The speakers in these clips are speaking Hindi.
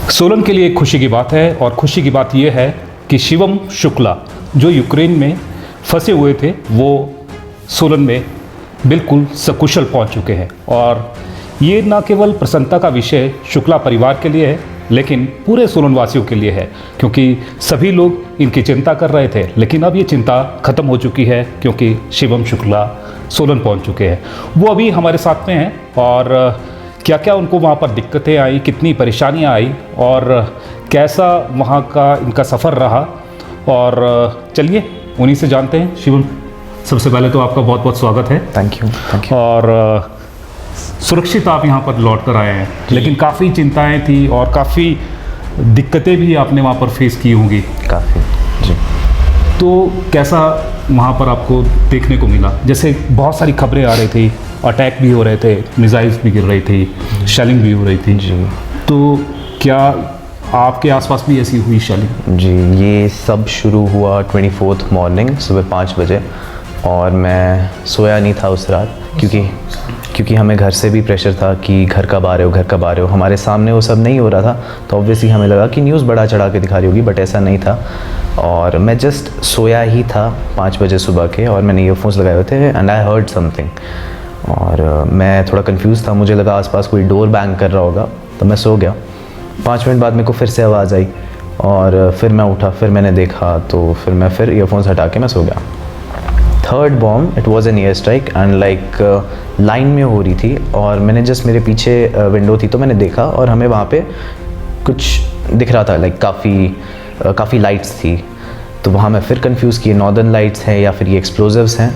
सोलन के लिए एक खुशी की बात है और खुशी की बात यह है कि शिवम शुक्ला जो यूक्रेन में फंसे हुए थे वो सोलन में बिल्कुल सकुशल पहुंच चुके हैं। और ये न केवल प्रसन्नता का विषय शुक्ला परिवार के लिए है लेकिन पूरे सोलन वासियों के लिए है, क्योंकि सभी लोग इनकी चिंता कर रहे थे लेकिन अब ये चिंता खत्म हो चुकी है क्योंकि शिवम शुक्ला सोलन पहुंच चुके हैं। वो अभी हमारे साथ में हैं और क्या क्या उनको वहाँ पर दिक्कतें आई, कितनी परेशानियाँ आई और कैसा वहाँ का इनका सफ़र रहा, और चलिए उन्हीं से जानते हैं। शिवम, सबसे पहले तो आपका बहुत बहुत स्वागत है। Thank you. और सुरक्षित आप यहाँ पर लौट कर आए हैं, लेकिन काफ़ी चिंताएं थी और काफ़ी दिक्कतें भी आपने वहाँ पर फेस की होंगी। काफ़ी जी। तो कैसा वहाँ पर आपको देखने को मिला? जैसे बहुत सारी खबरें आ रही थी, अटैक भी हो रहे थे, मिसाइल्स भी गिर रही थी, शेलिंग भी हो रही थी जी। तो क्या आपके आसपास भी ऐसी हुई शेलिंग? जी, ये सब शुरू हुआ 24 मॉर्निंग सुबह 5 बजे और मैं सोया नहीं था उस रात क्योंकि हमें घर से भी प्रेशर था कि घर कब आ रहे हो। हमारे सामने वो सब नहीं हो रहा था तो ऑब्वियसली हमें लगा कि न्यूज़ बड़ा चढ़ा के दिखा रही होगी, बट ऐसा नहीं था। और मैं जस्ट सोया ही था 5 बजे सुबह के और मैंने ईयरफोन्स लगाए हुए थे एंड आई हर्ड समथिंग और मैं थोड़ा कंफ्यूज था। मुझे लगा आसपास कोई डोर बैंग कर रहा होगा तो मैं सो गया। 5 मिनट बाद मेरे को फिर से आवाज़ आई और फिर मैं उठा, फिर मैंने देखा तो फिर मैं ईयरफोन्स हटा के मैं सो गया। Third bomb, it was an air strike and like line में हो रही थी और मैंने जस्ट मेरे पीछे विंडो थी तो मैंने देखा और हमें वहाँ पे कुछ दिख रहा था, लाइक काफ़ी लाइट्स थी। तो वहाँ मैं फिर कंफ्यूज किए, नॉर्दर्न लाइट्स हैं या फिर ये एक्सप्लोजिव्स हैं।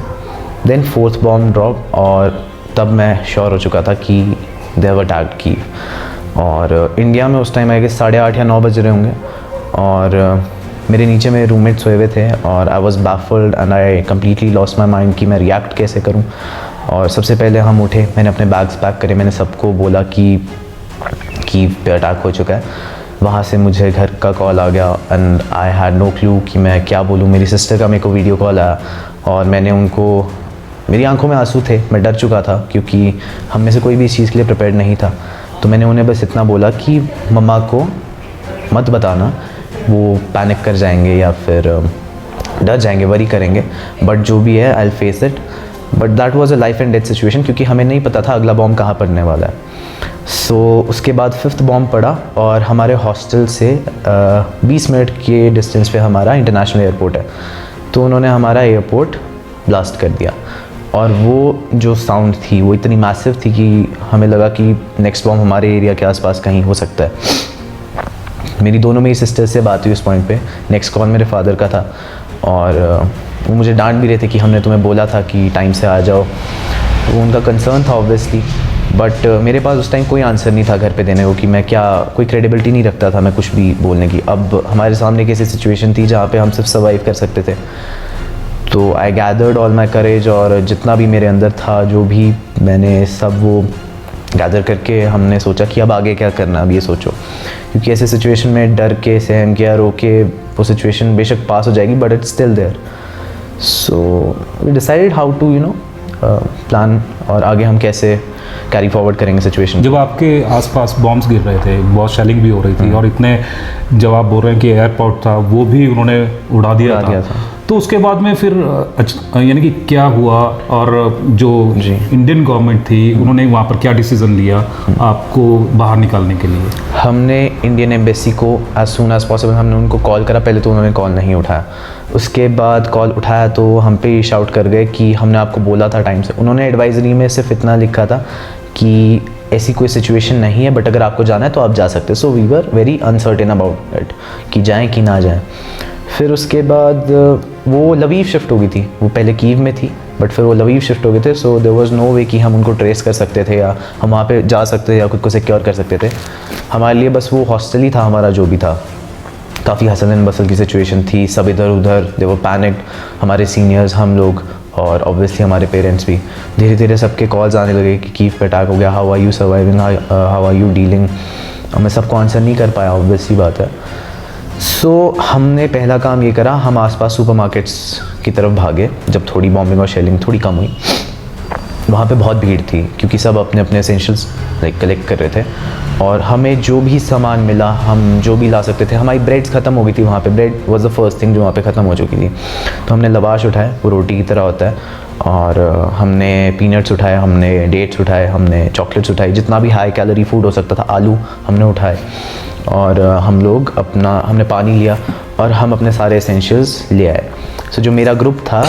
देन फोर्थ बॉम्ब ड्रॉप और तब मैं श्योर हो चुका था कि दे हैव अटैक्ड कीव। और इंडिया में उस टाइम आई गेस 8:30 या 9 बज रहे होंगे और मेरे नीचे मेरे रूममेट सोए हुए थे और I was baffled and I completely lost my mind कि मैं रिएक्ट कैसे करूं। और सबसे पहले हम उठे, मैंने अपने बैग्स पैक करे, मैंने सबको बोला कि कीव पे अटैक हो चुका है। वहाँ से मुझे घर का कॉल आ गया and I had no clue कि मैं क्या बोलूँ। मेरी सिस्टर का मेरे को वीडियो कॉल आया और मैंने उनको, मेरी आंखों में आंसू थे, मैं डर चुका था क्योंकि हम में से कोई भी इस चीज़ के लिए प्रिपेयर्ड नहीं था। तो मैंने उन्हें बस इतना बोला कि मम्मा को मत बताना, वो पैनिक कर जाएंगे या फिर डर जाएंगे, वरी करेंगे, बट जो भी है I will face it. But that was a life and death situation क्योंकि हमें नहीं पता था अगला बॉम्ब कहाँ पड़ने वाला है। सो उसके बाद 5th बॉम्ब पड़ा और हमारे हॉस्टल से 20 मिनट के डिस्टेंस पे हमारा इंटरनेशनल एयरपोर्ट है। तो उन्होंने हमारा एयरपोर्ट ब्लास्ट कर दिया और वो जो साउंड थी वो इतनी मैसिव थी कि हमें लगा कि नेक्स्ट बॉम्ब हमारे एरिया के आसपास कहीं हो सकता है। मेरी दोनों मेरी सिस्टर्स से बात हुई उस पॉइंट पे। नेक्स्ट कॉल मेरे फादर का था और वो मुझे डांट भी रहे थे कि हमने तुम्हें बोला था कि टाइम से आ जाओ। वो उनका कंसर्न था ऑब्वियसली, बट मेरे पास उस टाइम कोई आंसर नहीं था घर पे देने को कि मैं क्या, कोई क्रेडिबिलिटी नहीं रखता था मैं कुछ भी बोलने की। अब हमारे सामने एक ऐसी सिचुएशन थी जहाँ पे हम सिर्फ सर्वाइव कर सकते थे। तो आई गैदर्ड ऑल माई करेज और जितना भी मेरे अंदर था, जो भी मैंने सब वो गैदर करके हमने सोचा कि अब आगे क्या करना, अब ये सोचो। क्योंकि ऐसे सिचुएशन में डर के, सहम के या रो के वो सिचुएशन बेशक पास हो जाएगी but it's still there. So we decided how to plan और आगे हम कैसे कैरी फॉरवर्ड करेंगे सिचुएशन। जब आपके आसपास बॉम्ब्स गिर रहे थे, बहुत शेलिंग भी हो रही थी और इतने, जब आप बोल रहे हैं कि एयरपोर्ट था वो भी उन्होंने उड़ा दिया था, तो उसके बाद में फिर यानी कि क्या हुआ और जो इंडियन गवर्नमेंट थी उन्होंने वहाँ पर क्या डिसीजन लिया आपको बाहर निकालने के लिए? हमने इंडियन एम्बेसी को एज सून एज पॉसिबल हमने उनको कॉल करा। पहले तो उन्होंने कॉल नहीं उठाया, उसके बाद कॉल उठाया तो हम पे शाउट कर गए कि हमने आपको बोला था टाइम से। उन्होंने एडवाइजरी में सिर्फ इतना लिखा था कि ऐसी कोई सिचुएशन नहीं है बट अगर आपको जाना है तो आप जा सकते हैं। So we were very uncertain about it कि जाएँ कि ना जाएँ। फिर उसके बाद वो लवीव शिफ्ट हो गई थी, वो पहले कीव में थी बट फिर वो लवीव शिफ्ट हो गए थे। सो देयर वाज नो वे कि हम उनको ट्रेस कर सकते थे या हम वहाँ पे जा सकते थे या खुद को सिक्योर कर सकते थे। हमारे लिए बस वो हॉस्टल ही था हमारा जो भी था। काफ़ी हसल एंड बसल की सिचुएशन थी, सब इधर उधर, दे वर पैनिक्ड, हमारे सीनियर्स, हम लोग और ऑब्वियसली हमारे पेरेंट्स भी। धीरे धीरे सबके कॉल्स आने लगे कि कीव पे अटैक हो गया, how are you surviving, how are you dealing. मैं सबको आंसर नहीं कर पाया, ऑब्वियसली बात है। सो हमने पहला काम ये करा, हम आसपास सुपरमार्केट्स की तरफ भागे जब थोड़ी बॉम्बिंग और शेलिंग थोड़ी कम हुई। वहाँ पे बहुत भीड़ थी क्योंकि सब अपने अपने एसेंशियल्स लाइक कलेक्ट कर रहे थे और हमें जो भी सामान मिला हम जो भी ला सकते थे। हमारी ब्रेड्स ख़त्म हो गई थी वहाँ पे, bread was the first thing जो वहाँ पे ख़त्म हो चुकी थी। तो हमने लवाश उठाए, वो रोटी की तरह होता है, और हमने पीनट्स उठाए, हमने डेट्स उठाए, हमने चॉकलेट्स उठाई, जितना भी हाई कैलोरी फूड हो सकता था, आलू हमने उठाए, और हम लोग हमने पानी लिया और हम अपने सारे एसेंशियल्स ले आए। सो जो मेरा ग्रुप था,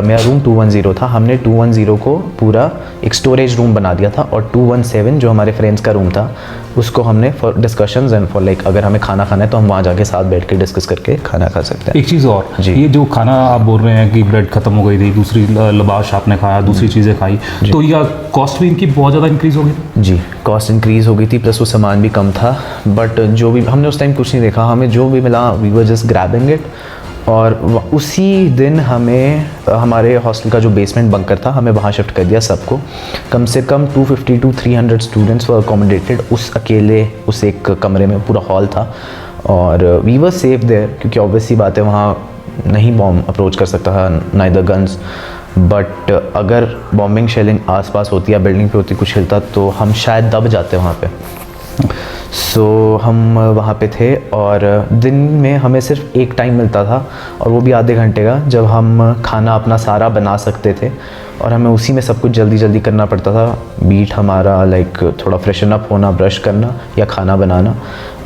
मेरा रूम 210 था, हमने 210 को पूरा एक स्टोरेज रूम बना दिया था, और 217 जो हमारे फ्रेंड्स का रूम था उसको हमने for discussions and for like अगर हमें खाना खाना है तो हम वहाँ जाके साथ बैठ के डिस्कस करके खाना खा सकते हैं। एक चीज़ और जी। ये जो खाना आप बोल रहे हैं कि ब्रेड ख़त्म हो गई थी, दूसरी लबाश आपने खाया, दूसरी चीज़ें खाई, तो यह कॉस्ट भी इनकी बहुत ज़्यादा इंक्रीज़ हो गई? जी, कॉस्ट इंक्रीज़ हो गई थी, प्लस वो सामान भी कम था, बट जो भी हमने उस टाइम कुछ नहीं देखा, हमें जो भी मिला we were just grabbing it. और उसी दिन हमें हमारे हॉस्टल का जो बेसमेंट बंकर था हमें वहाँ शिफ्ट कर दिया सबको। कम से कम 250 to 300 स्टूडेंट्स वर अकोमोडेटेड उस एक कमरे में, पूरा हॉल था, और वी वर सेफ देयर क्योंकि ऑब्वियसली बात है वहाँ नहीं बॉम्ब अप्रोच कर सकता था, नाइदर गन्स, बट अगर बॉम्बिंग शेलिंग आसपास होती या बिल्डिंग पे होती कुछ हिलता तो हम शायद दब जाते वहाँ पे। सो हम वहाँ पे थे, और दिन में हमें सिर्फ एक टाइम मिलता था और वो भी आधे घंटे का, जब हम खाना अपना सारा बना सकते थे, और हमें उसी में सब कुछ जल्दी जल्दी करना पड़ता था। बीट हमारा लाइक थोड़ा फ्रेशन अप होना, ब्रश करना या खाना बनाना,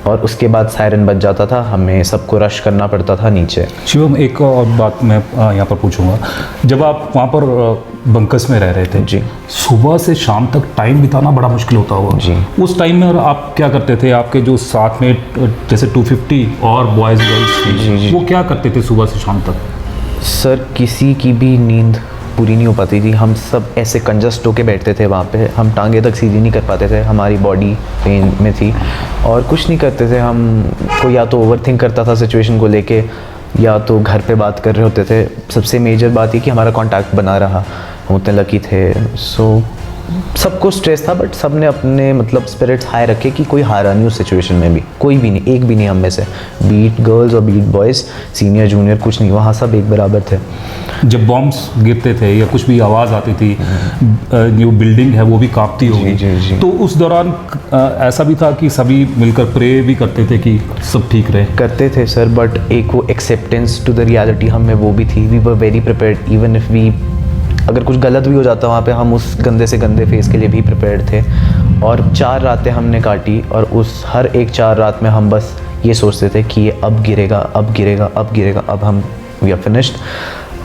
और उसके बाद सायरन बज जाता था, हमें सबको रश करना पड़ता था नीचे। शिवम, एक और बात मैं यहाँ पर पूछूंगा, जब आप वहाँ पर बंकस में रह रहे थे जी, सुबह से शाम तक टाइम बिताना बड़ा मुश्किल होता होगा जी। उस टाइम में, और आप क्या करते थे? आपके जो साथ में जैसे 250 और बॉयज़ गर्ल्स जी, थी, जी। वो क्या करते थे सुबह से शाम तक? सर किसी की भी नींद पूरी नहीं हो पाती थी, हम सब ऐसे कंजस्ट होके बैठते थे वहाँ पे, हम टांगे तक सीधी नहीं कर पाते थे, हमारी बॉडी पेन में थी, और कुछ नहीं करते थे हम। कोई या तो ओवर थिंक करता था सिचुएशन को लेके, या तो घर पे बात कर रहे होते थे। सबसे मेजर बात ये कि हमारा कांटेक्ट बना रहा, हम उतने लकी थे। सो सबको स्ट्रेस था, बट सब ने अपने मतलब स्पिरिट्स हाई रखे कि कोई हारा नहीं उस सिचुएशन में भी, कोई भी नहीं, एक भी नहीं हम में से, बीट गर्ल्स और बीट बॉयज़, सीनियर जूनियर कुछ नहीं, वहाँ सब एक बराबर थे। जब बॉम्ब्स गिरते थे या कुछ भी आवाज़ आती थी, जो बिल्डिंग है वो भी कांपती होगी, जी, जी। तो उस दौरान ऐसा भी था कि सभी मिलकर प्रे भी करते थे कि सब ठीक रहे? करते थे सर, बट एक वो एक्सेप्टेंस टू द रियलिटी हम में वो भी थी। We were very prepared, even if we अगर कुछ गलत भी हो जाता वहाँ पे, हम उस गंदे से गंदे फेस के लिए भी प्रिपेयर्ड थे। और 4 रातें हमने काटी, और उस हर एक 4 रात में हम बस ये सोचते थे कि ये अब गिरेगा, अब गिरेगा, अब गिरेगा, अब हम वी आर फिनिश्ड।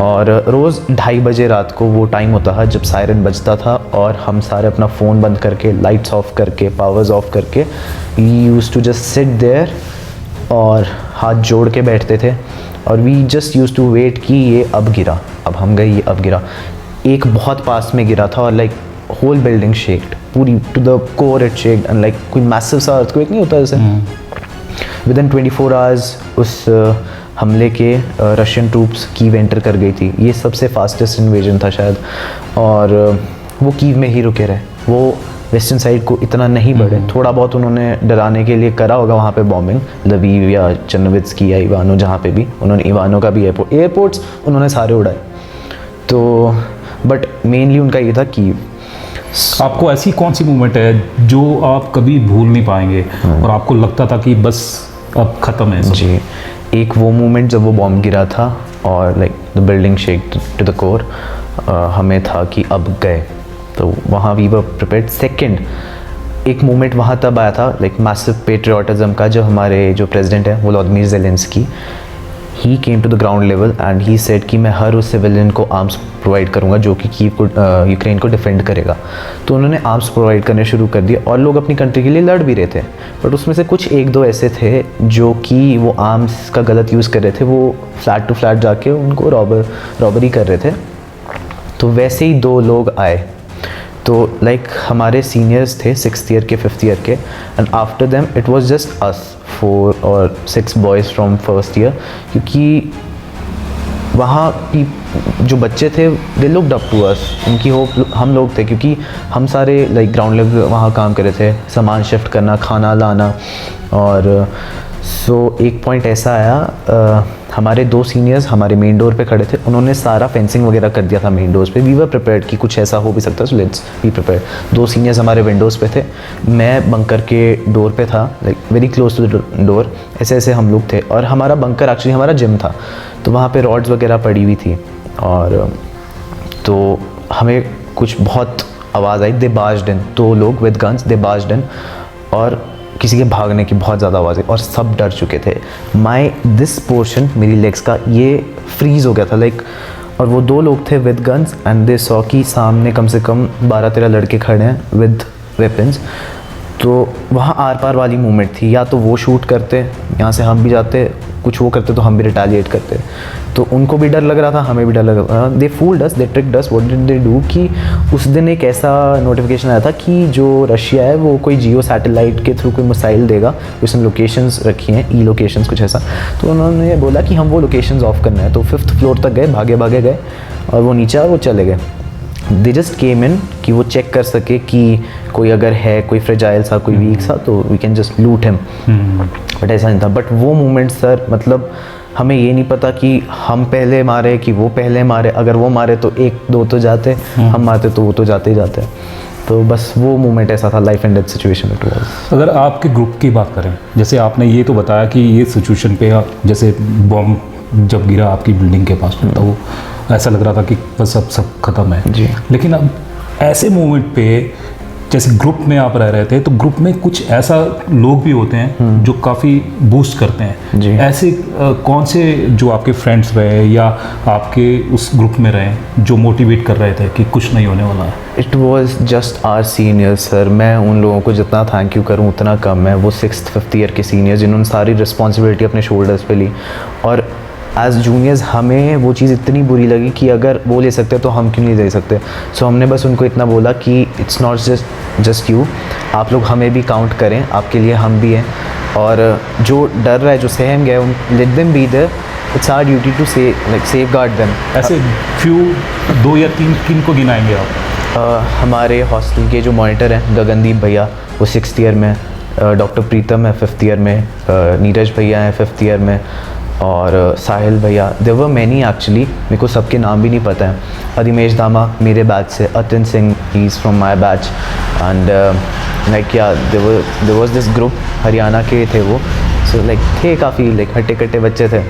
और रोज़ 2:30 बजे रात को वो टाइम होता था जब सायरन बजता था, और हम सारे अपना फ़ोन बंद करके, लाइट्स ऑफ करके, पावर्स ऑफ करके, we used to just sit there और हाथ जोड़ के बैठते थे, और we just used to wait कि ये अब गिरा, अब हम गए, ये अब गिरा। एक बहुत पास में गिरा था, और लाइक होल बिल्डिंग शेक्ड, पूरी to the core it shaked, and like कोई मैसिव सा अर्थक्वेक नहीं होता जैसे। विदिन 24 आवर्स उस हमले के रशियन ट्रूप्स कीव एंटर कर गई थी। ये सबसे फास्टेस्ट इन्वेजन था शायद, और वो कीव में ही रुके रहे, वो वेस्टर्न साइड को इतना नहीं बढ़े। थोड़ा बहुत उन्होंने डराने के लिए करा होगा वहाँ पे बॉम्बिंग, लवीव या चर्नोवित्स की या इवानो, जहाँ पे भी उन्होंने, इवानो का भी एयरपोर्ट्स उन्होंने सारे उड़ाए। तो बट मेनली उनका ये था कि आपको ऐसी कौन सी मूवमेंट है जो आप कभी भूल नहीं पाएंगे और आपको लगता था कि बस अब ख़त्म है सब? जी, एक वो मोमेंट जब वो बॉम्ब गिरा था और like the building shake to the core, हमें था कि अब गए, तो वहाँ वी वर प्रिपेयर्ड। सेकंड एक मोमेंट वहाँ तब आया था लाइक मैसिव पेट्रियोटिज्म का, जब हमारे जो प्रेसिडेंट है Volodymyr Zelenskyy, he came to the ground level and he said कि मैं हर उस सिविलियन को आर्म्स प्रोवाइड करूंगा जो कि कीव को, यूक्रेन को डिफेंड करेगा। तो उन्होंने आर्म्स प्रोवाइड करने शुरू कर दिए, और लोग अपनी कंट्री के लिए लड़ भी रहे थे, बट उसमें से कुछ 1-2 ऐसे थे जो कि वो आर्म्स का गलत यूज़ कर रहे थे, वो फ्लैट टू फ्लैट जाके उनको रॉबरी कर रहे थे। तो वैसे ही 2 लोग आए, तो लाइक हमारे सीनियर्स थे 6th ईयर के 5th ईयर के, and after them it was just us 4 or 6 boys from 1st year, क्योंकि वहाँ जो बच्चे थे they looked up to us, उनकी होप हम लोग थे, क्योंकि हम सारे लाइक ग्राउंड लेवल वहाँ काम कर रहे थे, सामान शिफ्ट करना, खाना लाना, और सो एक पॉइंट ऐसा आया, हमारे 2 सीनियर्स हमारे मेन डोर पे खड़े थे, उन्होंने सारा फेंसिंग वगैरह कर दिया था मेन डोर्स पे। वी वर प्रिपेयर्ड कि कुछ ऐसा हो भी सकता है, so let's be prepared. 2 seniors हमारे विंडोज़ पे थे, मैं बंकर के डोर पे था, like very close to the door. ऐसे ऐसे हम लोग थे, और हमारा बंकर एक्चुअली हमारा जिम था, तो वहाँ पे रॉड्स वगैरह पड़ी हुई थी, और तो हमें कुछ बहुत आवाज़ आई, दे बाज्ड इन, 2 लोग विद गन्स, दे बाज्ड इन, और किसी के भागने की बहुत ज़्यादा आवाज़ आई, और सब डर चुके थे। दिस पोर्शन मेरी लेग्स का ये फ्रीज़ हो गया था, लाइक, और वो 2 लोग थे with guns, and they saw कि सामने कम से कम 12-13 लड़के खड़े हैं विद वेपन्स। तो वहाँ आर पार वाली मूवमेंट थी, या तो वो शूट करते, यहाँ से हम भी जाते, कुछ वो करते तो हम भी रिटेलिएट करते। तो उनको भी डर लग रहा था, हमें भी डर लग रहा था। They fooled us, they tricked us. What did they do कि उस दिन एक ऐसा नोटिफिकेशन आया था कि जो रशिया है वो कोई जियो सैटेलाइट के थ्रू कोई मिसाइल देगा, उसने लोकेशंस रखी हैं, ई लोकेशंस कुछ ऐसा। तो उन्होंने बोला कि हम वो लोकेशंस ऑफ करना है। तो 5th फ्लोर तक गए, भागे भागे गए, और वो नीचे वो चले गए। दे जस्ट केम इन कि वो चेक कर सके कि कोई अगर है, कोई फ्रेजाइल सा, कोई वीक सा, तो वी कैन जस्ट लूट हिम। बट ऐसा नहीं था। बट वो मोमेंट सर, मतलब हमें ये नहीं पता कि हम पहले मारे कि वो पहले मारे। अगर वो मारे तो 1-2 तो जाते, हम मारते तो वो तो जाते ही जाते। तो बस वो मोमेंट ऐसा था, life and death situation it was. अगर आपके ग्रुप की बात करें, जैसे आपने ये तो बताया कि ये सिचुएशन पे जैसे बॉम्ब जब गिरा आपकी बिल्डिंग के पास में, तो वो ऐसा लग रहा था कि बस अब सब खत्म है जी। लेकिन अब ऐसे मोमेंट पे जैसे ग्रुप में आप रह रहे थे, तो ग्रुप में कुछ ऐसा लोग भी होते हैं जो काफ़ी बूस्ट करते हैं जी। ऐसे कौन से जो आपके फ्रेंड्स रहे या आपके उस ग्रुप में रहे जो मोटिवेट कर रहे थे कि कुछ नहीं होने वाला है? It was just our seniors sir. मैं उन लोगों को जितना थैंक यू करूँ उतना कम है। वो 6th 5th ईयर के सीनियर्स जिन्होंने सारी रिस्पॉन्सिबिलिटी अपने शोल्डर्स पे ली, और एज जूनियर्स हमें वो चीज़ इतनी बुरी लगी कि अगर वो ले सकते तो हम क्यों नहीं ले सकते। सो हमने बस उनको इतना बोला कि इट्स नॉट जस्ट यू, आप लोग हमें भी काउंट करें, आपके लिए हम भी हैं, और जो डर रहा है, जो सहम गए, let them be there, it's our duty to safeguard them. ऐसे फ्यू 2 या 3 किन को गिनाएंगे आप? हमारे हॉस्टल के जो मॉनिटर हैं गगनदीप भैया, वो 6th ईयर में, डॉक्टर प्रीतम है 5th ईयर में, नीरज भैया हैं 5th ईयर में, और साहिल भैया। देयर वर मैनी एक्चुअली, मेरे को सबके नाम भी नहीं पता हैं। अधिमेश दामा मेरे बैच से, Atin Singh he is from my batch, and like ya there was this group, Haryana के थे वो। सो लाइक थे काफ़ी लाइक हट्टे कट्टे बच्चे थे,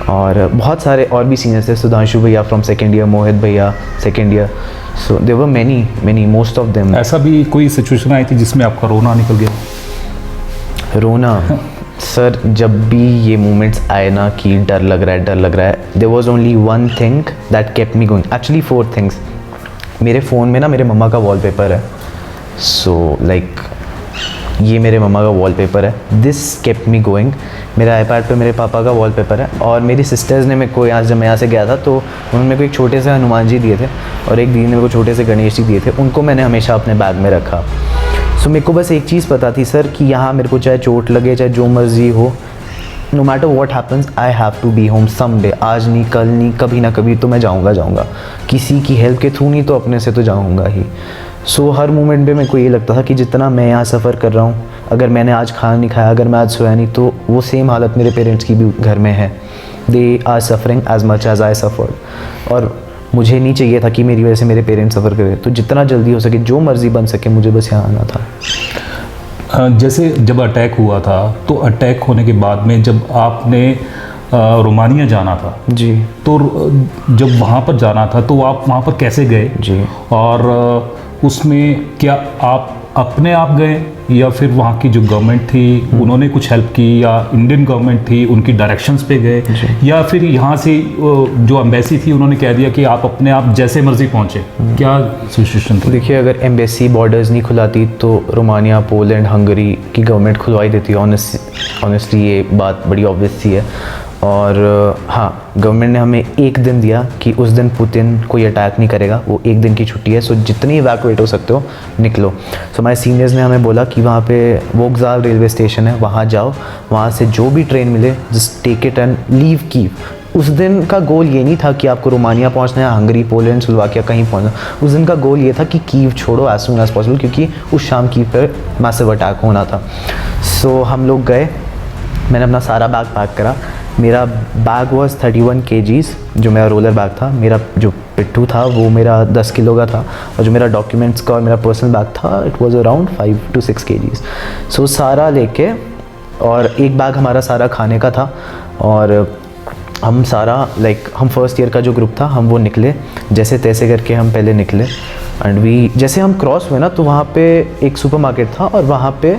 और बहुत सारे और भी सीनियर्स थे। सुधांशु भैया फ्रॉम 2nd ईयर, मोहित भैया 2nd year. So there were many most of them. ऐसा भी कोई सिचुएशन आई थी जिसमें आपका रोना निकल गया? रोना सर, जब भी ये मोमेंट्स आए ना कि डर लग रहा है, there was only one thing that kept me going, actually 4 things. मेरे फ़ोन में ना मेरे मम्मा का वॉलपेपर है, सो लाइक ये मेरे मम्मा का वॉलपेपर है, दिस केप्ट मी गोइंग। मेरे आईपैड पे मेरे पापा का वॉलपेपर है, और मेरी सिस्टर्स ने मेरे को यहाँ, जब मैं यहाँ से गया था तो उन्होंने मेरे को एक छोटे से हनुमान जी दिए थे, और एक दीदी ने मेरे को छोटे से गणेश जी दिए थे। उनको मैंने हमेशा अपने बैग में रखा। सो मेरे को बस एक चीज़ पता थी सर कि यहाँ मेरे को चाहे चोट लगे, चाहे जो मर्जी हो, no matter what happens, I have to be home someday. आज नहीं, कल नहीं, कभी ना कभी तो मैं जाऊँगा। किसी की हेल्प के थ्रू नहीं तो अपने से तो जाऊँगा ही। सो हर मोमेंट पे मेरे को ये लगता था कि जितना मैं यहाँ सफ़र कर रहा हूँ, अगर मैंने आज खाना नहीं खाया, अगर मैं आज सोया नहीं, तो वो सेम हालत मेरे पेरेंट्स की भी घर में है। They are suffering as much as I suffered, और मुझे नहीं चाहिए था कि मेरी वजह से मेरे पेरेंट्स सफ़र करें। तो जितना जल्दी हो सके, जो मर्ज़ी बन सके, मुझे बस यहाँ आना था। जैसे जब अटैक हुआ था, तो अटैक होने के बाद में जब आपने रोमानिया जाना था जी, तो जब वहाँ पर जाना था तो आप वहाँ पर कैसे गए जी, और उसमें क्या आप अपने आप गए या फिर वहाँ की जो गवर्नमेंट थी उन्होंने कुछ हेल्प की, या इंडियन गवर्नमेंट थी उनकी डायरेक्शंस पे गए, या फिर यहाँ से जो एम्बेसी थी उन्होंने कह दिया कि आप अपने आप जैसे मर्जी पहुँचे? क्या सिचुएशन थी? देखिए, अगर एम्बेसी बॉर्डर्स नहीं खुलाती तो रोमानिया, पोलैंड, हंगरी की गवर्नमेंट खुलवाई देती। ऑनेस्टली ये बात बड़ी ऑब्वियस सी है। और हाँ, गवर्नमेंट ने हमें 1 दिन दिया कि उस दिन पुतिन कोई अटैक नहीं करेगा, वो 1 दिन की छुट्टी है। सो जितनी इवैक्यूएट हो सकते हो निकलो। सो हमारे सीनियर्स ने हमें बोला कि वहाँ पे वोक्जाल रेलवे स्टेशन है, वहाँ जाओ, वहाँ से जो भी ट्रेन मिले just take it and leave Kyiv. उस दिन का गोल ये नहीं था कि आपको रोमानिया पहुंचना है, हंगरी, पोलैंड, स्लोवाकिया कहीं पहुंचना। उस दिन का गोल ये था कि कीव छोड़ो एज सून एज पॉसिबल, क्योंकि उस शाम कीव पर मैसिव अटैक होना था। सो हम लोग गए, मैंने अपना सारा बैग पैक करा। मेरा बैग वॉज 31 kgs, जो मेरा रोलर बैग था। मेरा जो पिट्ठू था वो मेरा 10 किलो का था, और जो मेरा डॉक्यूमेंट्स का और मेरा पर्सनल बैग था it was around 5 to 6 kgs। सो सारा लेके, और एक बैग हमारा सारा खाने का था, और हम सारा हम फर्स्ट ईयर का जो ग्रुप था हम वो निकले जैसे तैसे करके। हम पहले निकले एंड जैसे हम क्रॉस हुए ना तो वहाँ पे एक सुपरमार्केट था, और वहाँ पे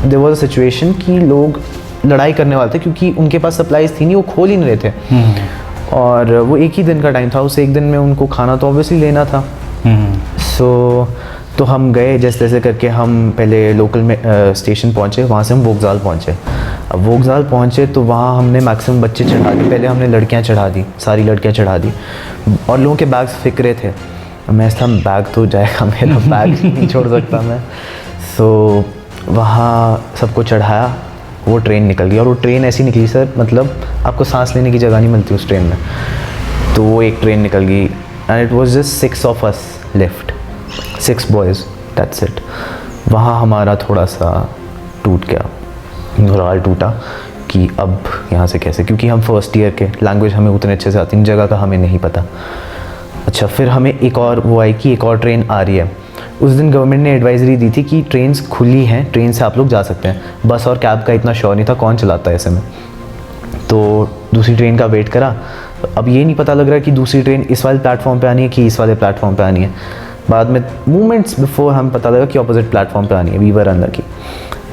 देयर वाज अ सिचुएशन कि लोग लड़ाई करने वाले थे क्योंकि उनके पास सप्लाईज थी नहीं, वो खोल ही नहीं रहे थे। और वो एक ही दिन का टाइम था, उस एक दिन में उनको खाना तो ऑब्वियसली लेना था। तो हम गए जैसे तैसे करके। हम पहले लोकल में स्टेशन पहुँचे, वहाँ से हम वोकजाल पहुँचे। अब वोकजाल पहुँचे तो वहाँ हमने मैक्सिमम बच्चे चढ़ा दी। पहले हमने लड़कियाँ चढ़ा दी, सारी लड़कियाँ चढ़ा दी, और लोगों के बैग्स फिक्रे थे। मैं था बैग तो जाएगा मेरा, बैग नहीं छोड़ सकता मैं। सो वहाँ सबको चढ़ाया, वो ट्रेन निकल गई। और वो ट्रेन ऐसी निकली सर, मतलब आपको सांस लेने की जगह नहीं मिलती उस ट्रेन में। तो वो एक ट्रेन निकल गई and it was just 6 of us left, 6 boys, that's it. वहाँ हमारा थोड़ा सा टूट गया, मोराल टूटा कि अब यहाँ से कैसे, क्योंकि हम फर्स्ट ईयर के, लैंग्वेज हमें उतने अच्छे से आती नहीं, जगह का हमें नहीं पता। अच्छा, फिर हमें एक और वो आई कि एक और ट्रेन आ रही है। उस दिन गवर्नमेंट ने एडवाइजरी दी थी कि ट्रेन्स खुली हैं, ट्रेन से आप लोग जा सकते हैं। बस और कैब का इतना श्योर नहीं था, कौन चलाता है ऐसे में। तो दूसरी ट्रेन का वेट करा। अब ये नहीं पता लग रहा कि दूसरी ट्रेन इस वाले प्लेटफॉर्म पे आनी है कि इस वाले प्लेटफॉर्म पे आनी है। बाद में मोमेंट्स बिफोर हम पता लगा कि ऑपोजिट प्लेटफॉर्म पे आनी है। We were unlucky.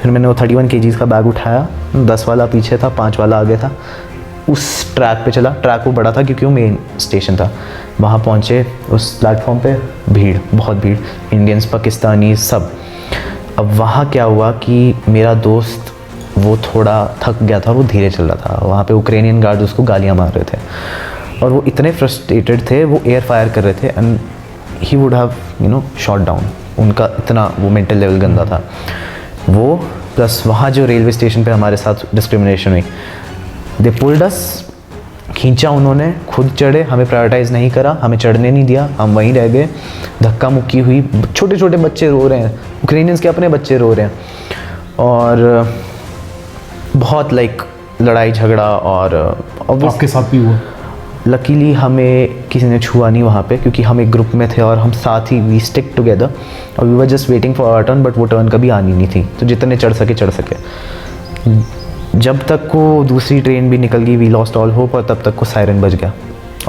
फिर मैंने वो 31 kgs का बैग उठाया, 10 वाला पीछे था, 5 वाला आगे था। उस ट्रैक पे चला। ट्रैक वो बड़ा था क्योंकि वो मेन स्टेशन था। वहाँ पहुँचे, उस प्लेटफॉर्म पे भीड़, बहुत भीड़, इंडियंस, पाकिस्तानी, सब। अब वहाँ क्या हुआ कि मेरा दोस्त वो थोड़ा थक गया था, वो धीरे चल रहा था। वहाँ पे यूक्रेनियन गार्ड उसको गालियाँ मार रहे थे, और वो इतने फ्रस्ट्रेटेड थे, वो एयर फायर कर रहे थे and he would have shot down. उनका इतना वो मेंटल लेवल गंदा था वो। प्लस वहाँ जो रेलवे स्टेशन पे हमारे साथ डिस्क्रिमिनेशन हुई, दे पुल्ड अस, खींचा उन्होंने, खुद चढ़े, हमें प्रायोरिटाइज़ नहीं करा, हमें चढ़ने नहीं दिया, हम वहीं रह गए। धक्का मुक्की हुई, छोटे छोटे बच्चे रो रहे हैं, यूक्रेनियंस के अपने बच्चे रो रहे हैं, और बहुत लड़ाई झगड़ा। और आपके साथ भी हुआ? लकीली हमें किसी ने छुआ नहीं वहाँ पे, क्योंकि हम एक ग्रुप में थे और हम साथ ही वी स्टिक टुगेदर, और we were just waiting for our turn, but वो टर्न कभी आनी नहीं थी। तो जितने चढ़ सके। जब तक को दूसरी ट्रेन भी निकल गई, वी लॉस्ट ऑल होप, और तब तक को सायरन बज गया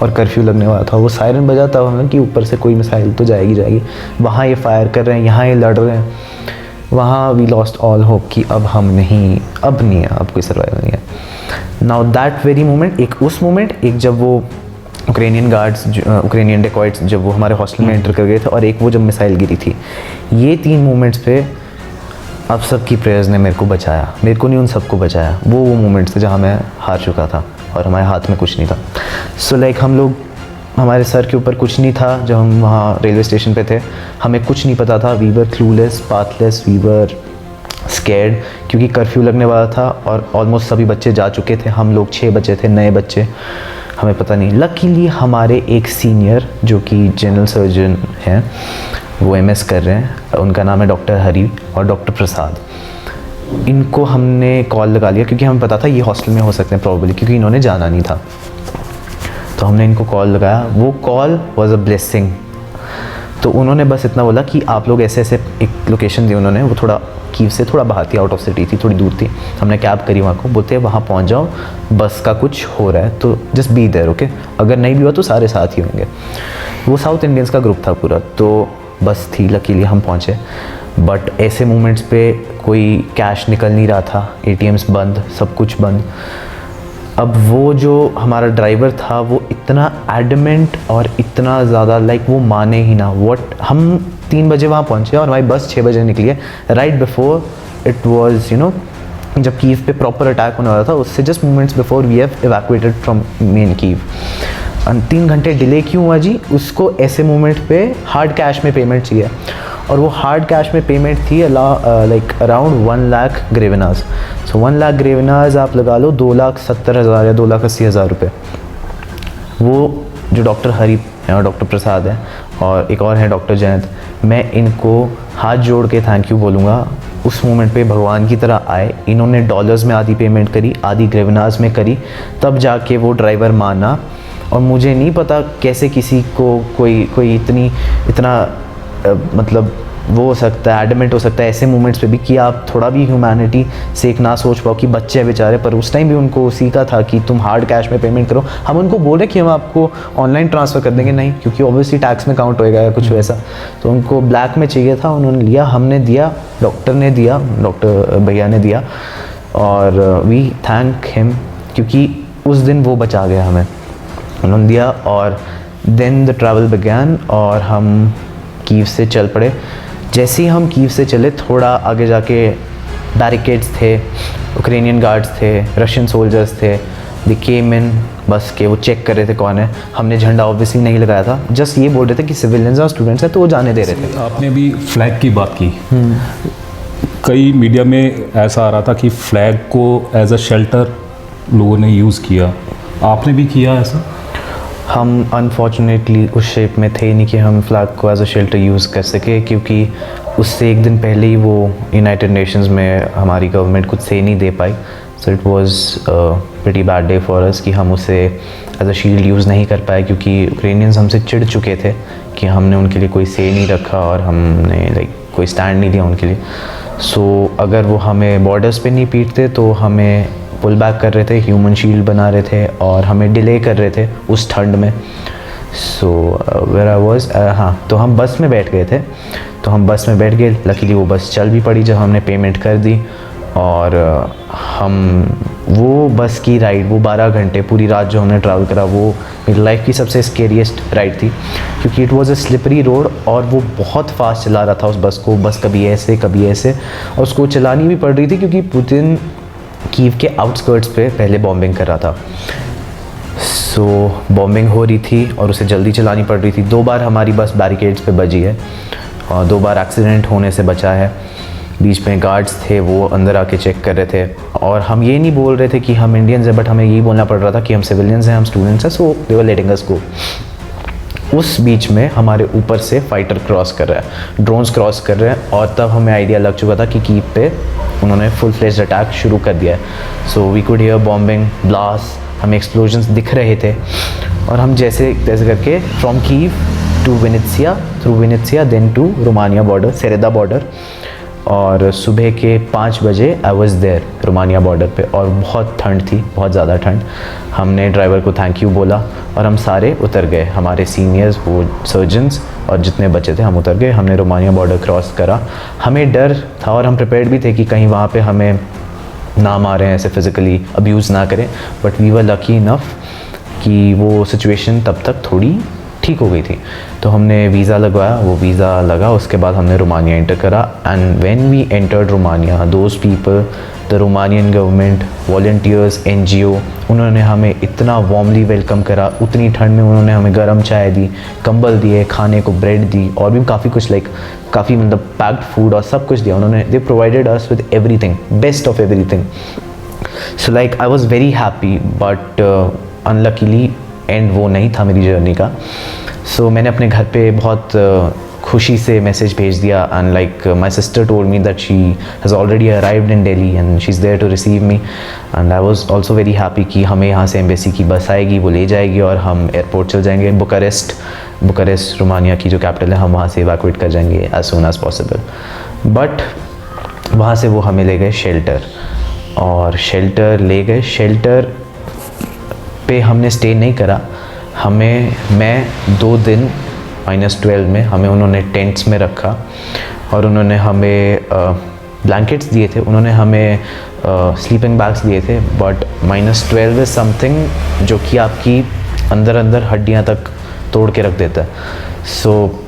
और कर्फ्यू लगने वाला था। वो सायरन बजा तब हमें कि ऊपर से कोई मिसाइल तो जाएगी। वहाँ ये फायर कर रहे हैं, यहाँ ये लड़ रहे हैं। वहाँ वी लॉस्ट ऑल होप कि अब नहीं है, अब कोई सर्वाइवल नहीं है। नाउ दैट वेरी मोमेंट, एक जब वो यूक्रेनियन गार्ड्स, यूक्रेनियन डेकॉइट्स जब वो हमारे हॉस्टल में एंटर कर गए थे, और एक वो जब मिसाइल गिरी थी, ये 3 मोमेंट्स पे अब सबकी प्रेयर्स ने मेरे को बचाया। मेरे को नहीं, उन सबको बचाया। वो मोमेंट्स थे जहाँ मैं हार चुका था और हमारे हाथ में कुछ नहीं था। सो हम लोग, हमारे सर के ऊपर कुछ नहीं था जब हम वहाँ रेलवे स्टेशन पे थे। हमें कुछ नहीं पता था। We were clueless, pathless, we were scared, क्योंकि कर्फ्यू लगने वाला था और ऑलमोस्ट सभी बच्चे जा चुके थे। हम लोग 6 बच्चे थे, नए बच्चे, हमें पता नहीं। लकीली हमारे एक सीनियर जो कि जनरल सर्जन हैं, वो MS कर रहे हैं, उनका नाम है डॉक्टर हरी और डॉक्टर प्रसाद। इनको हमने कॉल लगा लिया क्योंकि हमें पता था ये हॉस्टल में हो सकते हैं प्रॉब्ली, क्योंकि इन्होंने जाना नहीं था। तो हमने इनको कॉल लगाया। वो कॉल वाज अ ब्लेसिंग। तो उन्होंने बस इतना बोला कि आप लोग ऐसे एक लोकेशन दी उन्होंने, वो थोड़ा कीव से थोड़ा बाहर थी, आउट ऑफ सिटी थी, थोड़ी दूर थी। हमने कैब करी वहाँ को, बोलते वहाँ पहुँच जाओ, बस का कुछ हो रहा है तो जस्ट बी देयर, ओके। अगर नहीं भी हुआ तो सारे साथ ही होंगे। वो साउथ इंडियंस का ग्रुप था पूरा, तो बस थी। लकीली हम पहुँचे। बट ऐसे मोमेंट्स पे कोई कैश निकल नहीं रहा था, ATMs बंद, सब कुछ बंद। अब वो जो हमारा ड्राइवर था वो इतना एडमेंट और इतना ज़्यादा वो माने ही ना। हम 3 बजे वहाँ पहुँचे और हमारी बस 6 बजे निकली है। राइट बिफोर इट वाज जब कीव पे प्रॉपर अटैक होने वाला था, उससे just moments before we have evacuated from main Kyiv. 3 घंटे डिले क्यों हुआ जी? उसको ऐसे मोमेंट पे हार्ड कैश में पेमेंट चाहिए, और वो हार्ड कैश में पेमेंट थी अराउंड 1 लाख ग्रेविनास। सो 1 लाख ग्रेविनास आप लगा लो 2,70,000 या 2,80,000 रुपये। वो जो डॉक्टर हरी हैं और डॉक्टर प्रसाद हैं और एक और है डॉक्टर जयंत, मैं इनको हाथ जोड़ के थैंक यू बोलूँगा। उस मोमेंट पे भगवान की तरह आए। इन्होंने डॉलर्स में आधी पेमेंट करी, आधी ग्रेवनाज में करी, तब जाके वो ड्राइवर माना। और मुझे नहीं पता कैसे किसी को कोई इतना मतलब वो हो सकता है, एडमेंट हो सकता है ऐसे मोमेंट्स पे भी कि आप थोड़ा भी ह्यूमैनिटी से एक ना सोच पाओ कि बच्चे हैं बेचारे। पर उस टाइम भी उनको सीखा था कि तुम हार्ड कैश में पेमेंट करो। हम उनको बोल रहे कि हम आपको ऑनलाइन ट्रांसफ़र कर देंगे, नहीं, क्योंकि ऑब्वियसली टैक्स में काउंट होएगा या कुछ वैसा। तो उनको ब्लैक में चाहिए था, उन्होंने लिया, हमने दिया, डॉक्टर भैया ने दिया, और वी थैंक हिम, क्योंकि उस दिन वो बचा गया हमें, उन्होंने दिया। और देन द ट्रैवल बिगैन और हम कीव से चल पड़े। जैसे ही हम कीव से चले, थोड़ा आगे जाके बैरिकेड्स थे, यूक्रेनियन गार्ड्स थे, रशियन सोल्जर्स थे, दे केम इन बस के, वो चेक कर रहे थे कौन है। हमने झंडा ऑब्वियसली नहीं लगाया था, जस्ट ये बोल रहे थे कि सिविलियंस और स्टूडेंट्स हैं, तो वो जाने दे रहे थे। आपने भी फ्लैग की बात की, कई मीडिया में ऐसा आ रहा था कि फ्लैग को एज अ शेल्टर लोगों ने यूज़ किया, आपने भी किया ऐसा? हम अनफॉर्चुनेटली उस शेप में थे नहीं कि हम फ्लैग को एज अ शेल्टर यूज़ कर सके, क्योंकि उससे एक दिन पहले ही वो यूनाइटेड नेशंस में हमारी गवर्नमेंट कुछ से नहीं दे पाई। So it was pretty bad day for us कि हम उसे एज अ शील्ड यूज़ नहीं कर पाए, क्योंकि यूक्रेनियंस हमसे चिढ़ चुके थे कि हमने उनके लिए कोई से नहीं रखा और हमने कोई स्टैंड नहीं दिया उनके लिए। सो अगर वो हमें बॉर्डर्स पे नहीं पीटते तो हमें पुल बैक कर रहे थे, ह्यूमन शील्ड बना रहे थे और हमें डिले कर रहे थे उस ठंड में। सो वेयर आई वाज, हाँ, तो हम बस में बैठ गए थे, तो हम बस में बैठ गए। लकीली वो बस चल भी पड़ी जब हमने पेमेंट कर दी। और हम वो बस की राइड, वो 12 घंटे पूरी रात जो हमने ट्रैवल करा, वो मेरी लाइफ की सबसे स्केरियस्ट राइड थी, क्योंकि it was a slippery road और वो बहुत फास्ट चला रहा था उस बस को। बस कभी ऐसे कभी ऐसे, और उसको चलानी भी पड़ रही थी क्योंकि पुतिन कीव के आउटस्कर्ट्स पे पहले बॉम्बिंग कर रहा था। सो बॉम्बिंग हो रही थी और उसे जल्दी चलानी पड़ रही थी। 2 बार हमारी बस बैरिकेड्स पे बजी है और 2 बार एक्सीडेंट होने से बचा है। बीच में गार्ड्स थे, वो अंदर आके चेक कर रहे थे, और हम ये नहीं बोल रहे थे कि हम इंडियंस हैं, बट हमें यही बोलना पड़ रहा था कि हम सिविलियंस हैं, हम स्टूडेंट्स हैं। सो दे वर लेटिंग अस गो। उस बीच में हमारे ऊपर से फाइटर क्रॉस कर रहा है, ड्रोन्स क्रॉस कर रहे हैं, और तब हमें आइडिया लग चुका था कि कीव पे उन्होंने फुल फ्लेज्ड अटैक शुरू कर दिया है। So we could hear bombing, blast, हमें एक्सप्लोजन्स दिख रहे थे, और हम जैसे तैसे करके from Kyiv to Venetsia, through Venetsia, then to Romania border, Sereda border. और सुबह के 5 बजे I was there Romania border पे, और बहुत ठंड थी, बहुत ज़्यादा ठंड। हमने ड्राइवर को थैंक यू बोला और हम सारे उतर गए, हमारे सीनियर्स, वो सर्जन्स और जितने बच्चे थे, हम उतर गए। हमने रोमानिया बॉर्डर क्रॉस करा। हमें डर था और हम प्रिपेयर्ड भी थे कि कहीं वहाँ पे हमें ना मारें, ऐसे फिज़िकली अब्यूज़ ना करें, but we were lucky enough कि वो सिचुएशन तब तक थोड़ी ठीक हो गई थी। तो हमने वीज़ा लगवाया, वो वीज़ा लगा, उसके बाद हमने रोमानिया एंटर करा। And when we entered Romania, those people, the Romanian government, volunteers, NGO, उन्होंने हमें इतना वार्मली वेलकम करा। उतनी ठंड में उन्होंने हमें गर्म चाय दी, कंबल दिए, खाने को ब्रेड दी, और भी काफ़ी कुछ, काफ़ी मतलब पैक्ड फूड और सब कुछ दिया उन्होंने। दे provided us with everything, best of everything. So I was very happy, but unluckily and वो नहीं था मेरी जर्नी का। सो मैंने अपने घर पे बहुत खुशी से मैसेज भेज दिया, and my sister told me that she has already arrived in Delhi and she is there to receive me. And I was also very happy कि हमें यहाँ से एम्बेसी की बस आएगी, वो ले जाएगी और हम एयरपोर्ट चल जाएंगे। बुकारेस्ट रोमानिया की जो कैपिटल है, हम वहाँ से इवैक्यूएट कर जाएंगे as soon as possible. But वहाँ से वो हमें ले गए शेल्टर, और शेल्टर पे हमने स्टे नहीं करा। मैं 2 दिन -12 में हमें उन्होंने टेंट्स में रखा, और उन्होंने हमें ब्लैंकेट्स दिए थे, उन्होंने हमें स्लीपिंग बैग्स दिए थे, बट -12 इज़ समथिंग जो कि आपकी अंदर हड्डियां तक तोड़ के रख देता है। सो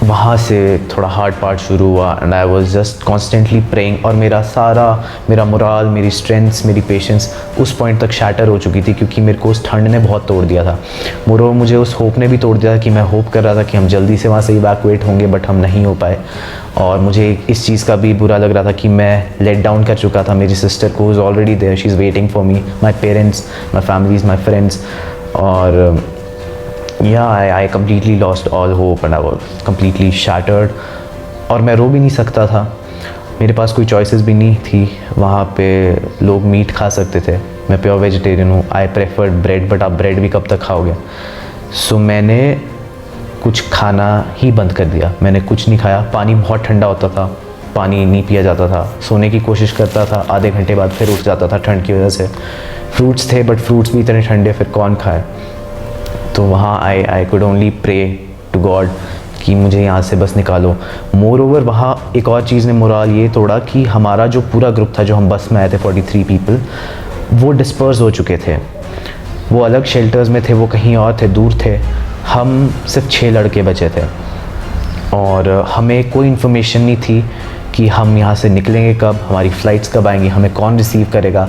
वहाँ से थोड़ा हार्ड पार्ट शुरू हुआ, and I was just constantly praying, और मेरा मोराल, मेरी स्ट्रेंथ्स, मेरी पेशेंस उस पॉइंट तक शैटर हो चुकी थी, क्योंकि मेरे को उस ठंड ने बहुत तोड़ दिया था। मुझे उस होप ने भी तोड़ दिया था कि मैं होप कर रहा था कि हम जल्दी से वहाँ से इवैक्यूएट होंगे, बट हम नहीं हो पाए। और मुझे इस चीज़ का भी बुरा लग रहा था कि मैं लेट डाउन कर चुका था मेरी सिस्टर को, is already there, she is waiting for me, my parents, my families, my friends. और I completely lost all hope and I was completely shattered, और मैं रो भी नहीं सकता था। मेरे पास कोई चॉइसेस भी नहीं थी। वहाँ पे लोग मीट खा सकते थे, मैं प्योर वेजिटेरियन हूँ। आई प्रेफर्ड ब्रेड, बट आप ब्रेड भी कब तक खाओगे। सो मैंने कुछ खाना ही बंद कर दिया, मैंने कुछ नहीं खाया। पानी बहुत ठंडा होता था, पानी नहीं पिया जाता था। सोने की कोशिश करता था, आधे घंटे बाद फिर उठ जाता था ठंड की वजह से। फ्रूट्स थे, बट फ्रूट्स भी इतने ठंडे, फिर कौन खाए। तो वहाँ I could only pray to God कि मुझे यहाँ से बस निकालो। मोर ओवर वहाँ एक और चीज़ ने मोराल ये तोड़ा कि हमारा जो पूरा ग्रुप था, जो हम बस में आए थे 43 पीपल, वो डिस्पर्स हो चुके थे। वो अलग शेल्टर्स में थे, वो कहीं और थे, दूर थे। हम सिर्फ 6 लड़के बचे थे और हमें कोई इन्फॉर्मेशन नहीं थी कि हम यहाँ से निकलेंगे कब, हमारी फ़्लाइट्स कब आएंगी, हमें कौन रिसीव करेगा।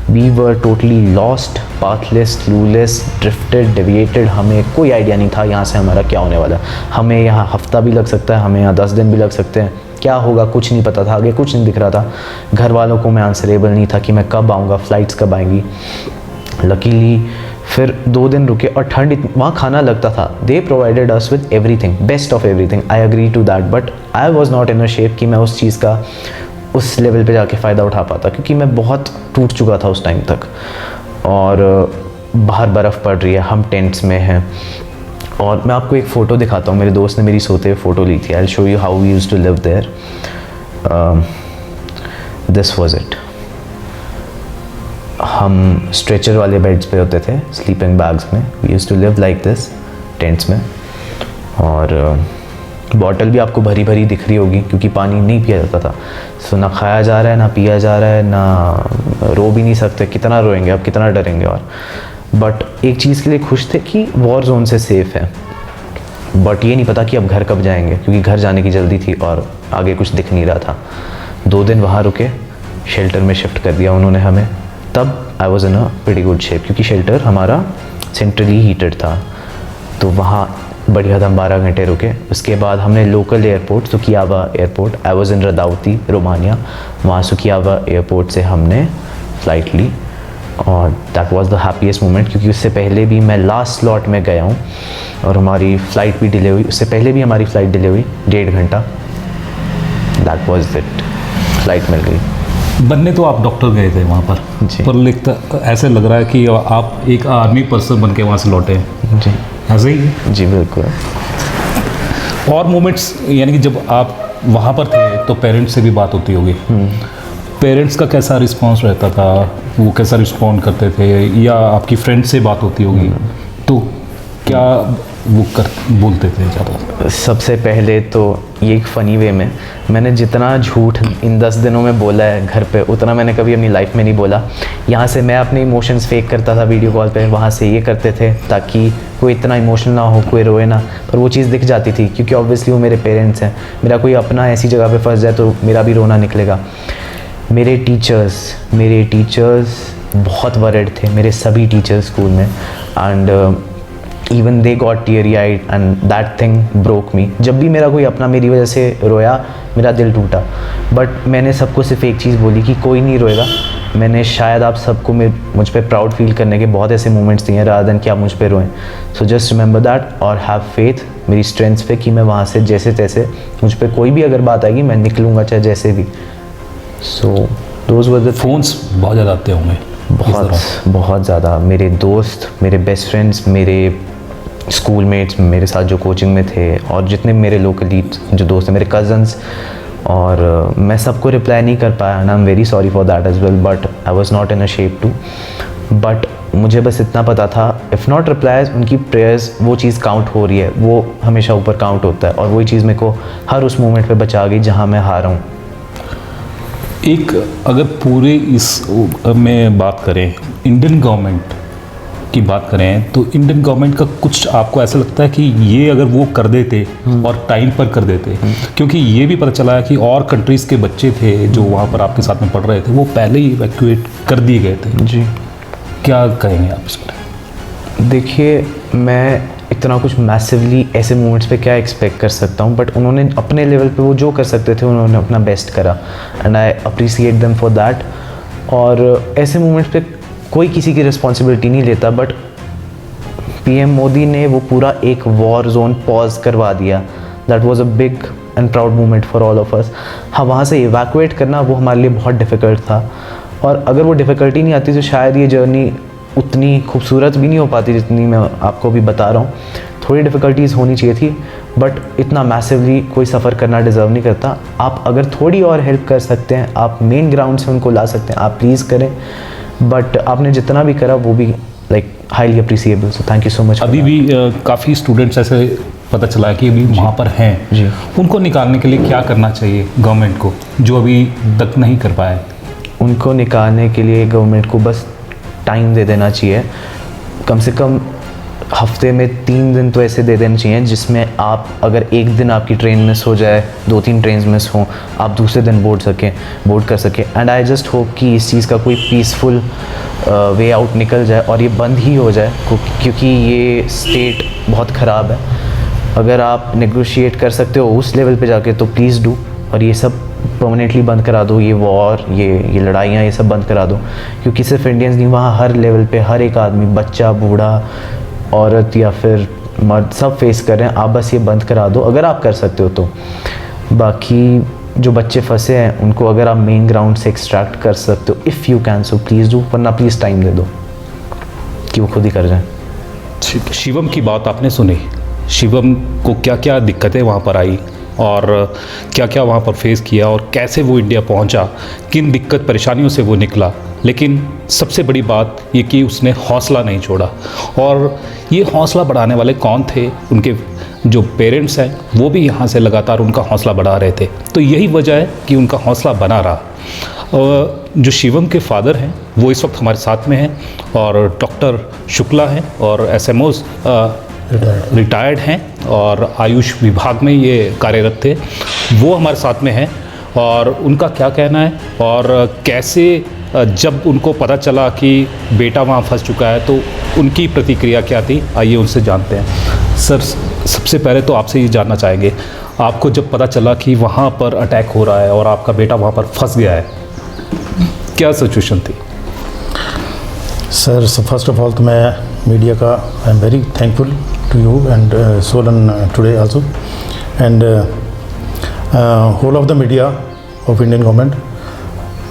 We were totally lost, pathless, clueless, drifted, deviated. हमें कोई आइडिया नहीं था यहाँ से हमारा क्या होने वाला। हमें यहाँ हफ्ता भी लग सकता है, हमें यहाँ 10 दिन भी लग सकते हैं। क्या होगा कुछ नहीं पता था, आगे कुछ नहीं दिख रहा था। घर वालों को मैं आंसरेबल नहीं था कि मैं कब आऊँगा, फ़्लाइट्स कब आएंगी। लकीली फिर 2 दिन रुके और ठंड, वहाँ खाना लगता था। They provided us with everything, best of everything, I agree to that, but I was not in a shape कि मैं उस चीज़ का उस लेवल पे जाके फ़ायदा उठा पाता, क्योंकि मैं बहुत टूट चुका था उस टाइम तक। और बाहर बर्फ़ पड़ रही है, हम टेंट्स में हैं। और मैं आपको एक फ़ोटो दिखाता हूँ, मेरे दोस्त ने मेरी सोते हुए फ़ोटो ली थी। I will show you how we used to live there. This was it. हम स्ट्रेचर वाले बेड्स पे होते थे, स्लीपिंग बैग्स में। We used to live like this, tents में। और बॉटल भी आपको भरी भरी दिख रही होगी, क्योंकि पानी नहीं पिया जाता था। सो ना खाया जा रहा है, ना पिया जा रहा है, ना रो भी नहीं सकते। कितना रोएंगे अब, कितना डरेंगे। और बट एक चीज़ के लिए खुश थे कि वॉर जोन से सेफ़ है, बट ये नहीं पता कि अब घर कब जाएंगे, क्योंकि घर जाने की जल्दी थी और आगे कुछ दिख नहीं रहा था। 2 दिन वहाँ रुके, शेल्टर में शिफ्ट कर दिया उन्होंने हमें। तब आई was in a pretty good shape, क्योंकि शेल्टर हमारा सेंट्रली हीटेड था। तो वहाँ बढ़िया था, हम 12 घंटे रुके। उसके बाद हमने local airport, Suceava airport, I was in Radauti, Romania, वहाँ सुकियावा एयरपोर्ट से हमने फ़्लाइट ली। और that was the happiest moment, क्योंकि उससे पहले भी मैं लास्ट स्लॉट में गया हूँ और हमारी फ़्लाइट भी डिले हुई। उससे पहले भी हमारी फ़्लाइट डिले हुई 1.5 घंटा। दैट वाज इट, फ़्लाइट मिल गई। बनने तो आप डॉक्टर गए थे वहाँ पर, जी। पर लिखता ऐसे लग रहा है कि आप एक आर्मी पर्सन बन के वहाँ से लौटे हैं। जी ऐसे ही? जी बिल्कुल। और मोमेंट्स, यानी कि जब आप वहाँ पर थे तो पेरेंट्स से भी बात होती होगी। पेरेंट्स का कैसा रिस्पांस रहता था, वो कैसा रिस्पॉन्ड करते थे, या आपकी फ्रेंड से बात होती होगी तो क्या वो बोलते थे ज़्यादा? सबसे पहले तो ये एक फ़नी वे में, मैंने जितना झूठ इन 10 दिनों में बोला है घर पे, उतना मैंने कभी अपनी लाइफ में नहीं बोला। यहाँ से मैं अपने इमोशंस फेक करता था वीडियो कॉल पे, वहाँ से ये करते थे ताकि कोई इतना इमोशनल ना हो, कोई रोए ना। पर वो चीज़ दिख जाती थी, क्योंकि ऑब्वियसली वो मेरे पेरेंट्स हैं। मेरा कोई अपना ऐसी जगह पे फंस जाए तो मेरा भी रोना निकलेगा। मेरे टीचर्स बहुत वरिड थे, मेरे सभी टीचर्स स्कूल में। And even they got teary eyed and that thing broke me। जब भी मेरा कोई अपना मेरी वजह से रोया, मेरा दिल टूटा। बट मैंने सबको सिर्फ एक चीज़ बोली कि कोई नहीं रोएगा। मैंने शायद आप सबको मुझ पे प्राउड फील करने के बहुत ऐसे मोमेंट्स दिए हैं, रादर देन कि आप मुझ पे रोएं। सो जस्ट रिमेंबर दैट और हैव फेथ मेरी स्ट्रेंथ्स पे कि मैं वहाँ से जैसे तैसे, मुझ पे कोई भी अगर बात आएगी मैं निकलूँगा, चाहे जैसे भी। So those were the phones बहुत ज़्यादा आते होंगे? बहुत ज़्यादा। मेरे दोस्त, मेरे बेस्ट फ्रेंड्स, मेरे स्कूलमेट्स मेरे साथ जो कोचिंग में थे, और जितने मेरे लोकली जो दोस्त हैं, मेरे कज़न्स, और मैं सबको रिप्लाई नहीं कर पाया and I am very sorry for that as well, but I was not in a shape to. But मुझे बस इतना पता था, इफ़ नॉट रिप्लाईज, उनकी प्रेयर्स, वो चीज़ काउंट हो रही है, वो हमेशा ऊपर काउंट होता है। और वही चीज़ मेरे को हर उस मोमेंट पे बचा गई जहाँ मैं हारा हूँ। एक अगर पूरे इस में बात करें, इंडियन गवर्नमेंट की बात करें, तो इंडियन गवर्नमेंट का कुछ आपको ऐसा लगता है कि ये अगर वो कर देते और टाइम पर कर देते, क्योंकि ये भी पता चला है कि और कंट्रीज़ के बच्चे थे जो वहाँ पर आपके साथ में पढ़ रहे थे, वो पहले ही इवैक्यूएट कर दिए गए थे। जी, क्या कहेंगे आप इस पर? देखिए, मैं इतना कुछ मैसिवली ऐसे मोमेंट्स पे क्या एक्सपेक्ट कर सकता हूँ, बट उन्होंने अपने लेवल पे वो जो कर सकते थे उन्होंने अपना बेस्ट करा and I appreciate them for that. और ऐसे मोमेंट्स पे कोई किसी की रिस्पॉन्सिबिलिटी नहीं लेता, बट पीएम मोदी ने वो पूरा एक वॉर जोन पॉज करवा दिया। That was a big and proud moment for all of us. हाँ, वहाँ से इवैक्यूएट करना वो हमारे लिए बहुत डिफ़िकल्ट था, और अगर वो डिफ़िकल्टी नहीं आती तो शायद ये जर्नी उतनी खूबसूरत भी नहीं हो पाती जितनी मैं आपको भी बता रहा हूँ। थोड़ी डिफ़िकल्टीज़ होनी चाहिए थी, बट इतना मैसिवली कोई सफ़र करना डिज़र्व नहीं करता। आप अगर थोड़ी और हेल्प कर सकते हैं, आप मेन ग्राउंड से उनको ला सकते हैं, आप प्लीज़ करें। बट आपने जितना भी करा वो भी like highly appreciable, so thank you so much. अभी भी काफ़ी स्टूडेंट्स ऐसे पता चला है कि अभी वहाँ पर हैं जी। उनको निकालने के लिए क्या करना चाहिए गवर्नमेंट को, जो अभी तक नहीं कर पाए? उनको निकालने के लिए गवर्नमेंट को बस टाइम दे देना चाहिए। कम से कम हफ्ते में 3 दिन तो ऐसे दे देने चाहिए जिसमें आप, अगर एक दिन आपकी ट्रेन मिस हो जाए, 2-3 ट्रेन मिस हों, आप दूसरे दिन बोर्ड कर सकें। एंड आई जस्ट होप कि इस चीज़ का कोई पीसफुल वे आउट निकल जाए और ये बंद ही हो जाए, क्योंकि ये स्टेट बहुत ख़राब है। अगर आप नेगोशिएट कर सकते हो उस लेवल पे जाके तो प्लीज़ डू, और ये सब परमानेंटली बंद करा दो, ये वॉर, ये लड़ाइयाँ, ये सब बंद करा दो। क्योंकि सिर्फ इंडियंस नहीं, वहाँ हर लेवल पे हर एक आदमी, बच्चा, बूढ़ा, औरत या फिर मर्द, सब फेस कर रहे हैं। आप बस ये बंद करा दो अगर आप कर सकते हो तो। बाकी जो बच्चे फंसे हैं उनको अगर आप मेन ग्राउंड से एक्सट्रैक्ट कर सकते हो, if you can, so please do, वरना प्लीज़ टाइम दे दो कि वो खुद ही कर जाए। शिवम की बात आपने सुनी, शिवम को क्या क्या दिक्कतें वहाँ पर आई और क्या क्या वहाँ पर फेस किया और कैसे वो इंडिया पहुँचा, किन दिक्कत परेशानियों से वो निकला। लेकिन सबसे बड़ी बात ये कि उसने हौसला नहीं छोड़ा। और ये हौसला बढ़ाने वाले कौन थे? उनके जो पेरेंट्स हैं वो भी यहाँ से लगातार उनका हौसला बढ़ा रहे थे। तो यही वजह है कि उनका हौसला बना रहा। जो शिवम के फादर हैं वो इस वक्त हमारे साथ में हैं, और डॉक्टर शुक्ला हैं और एसएमओज रिटायर्ड हैं और आयुष विभाग में ये कार्यरत थे, वो हमारे साथ में हैं। और उनका क्या कहना है और कैसे जब उनको पता चला कि बेटा वहाँ फंस चुका है तो उनकी प्रतिक्रिया क्या थी, आइए उनसे जानते हैं। सर, सबसे पहले तो आपसे ये जानना चाहेंगे, आपको जब पता चला कि वहाँ पर अटैक हो रहा है और आपका बेटा वहाँ पर फंस गया है, क्या सिचुएशन थी? सर, फर्स्ट ऑफ ऑल तो मैं मीडिया का I am very thankful to you and Solan today also and whole of the media of Indian government.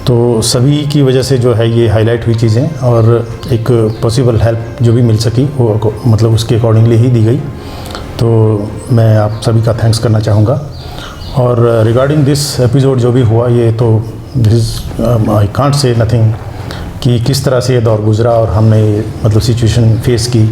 तो सभी की वजह से जो है ये हाईलाइट हुई चीज़ें, और एक पॉसिबल हेल्प जो भी मिल सकी वो मतलब उसके अकॉर्डिंगली ही दी गई। तो मैं आप सभी का थैंक्स करना चाहूँगा। और रिगार्डिंग दिस एपिसोड जो भी हुआ, ये तो this I can't say nothing कि किस तरह से ये दौर गुजरा और हमने मतलब सिचुएशन फेस की।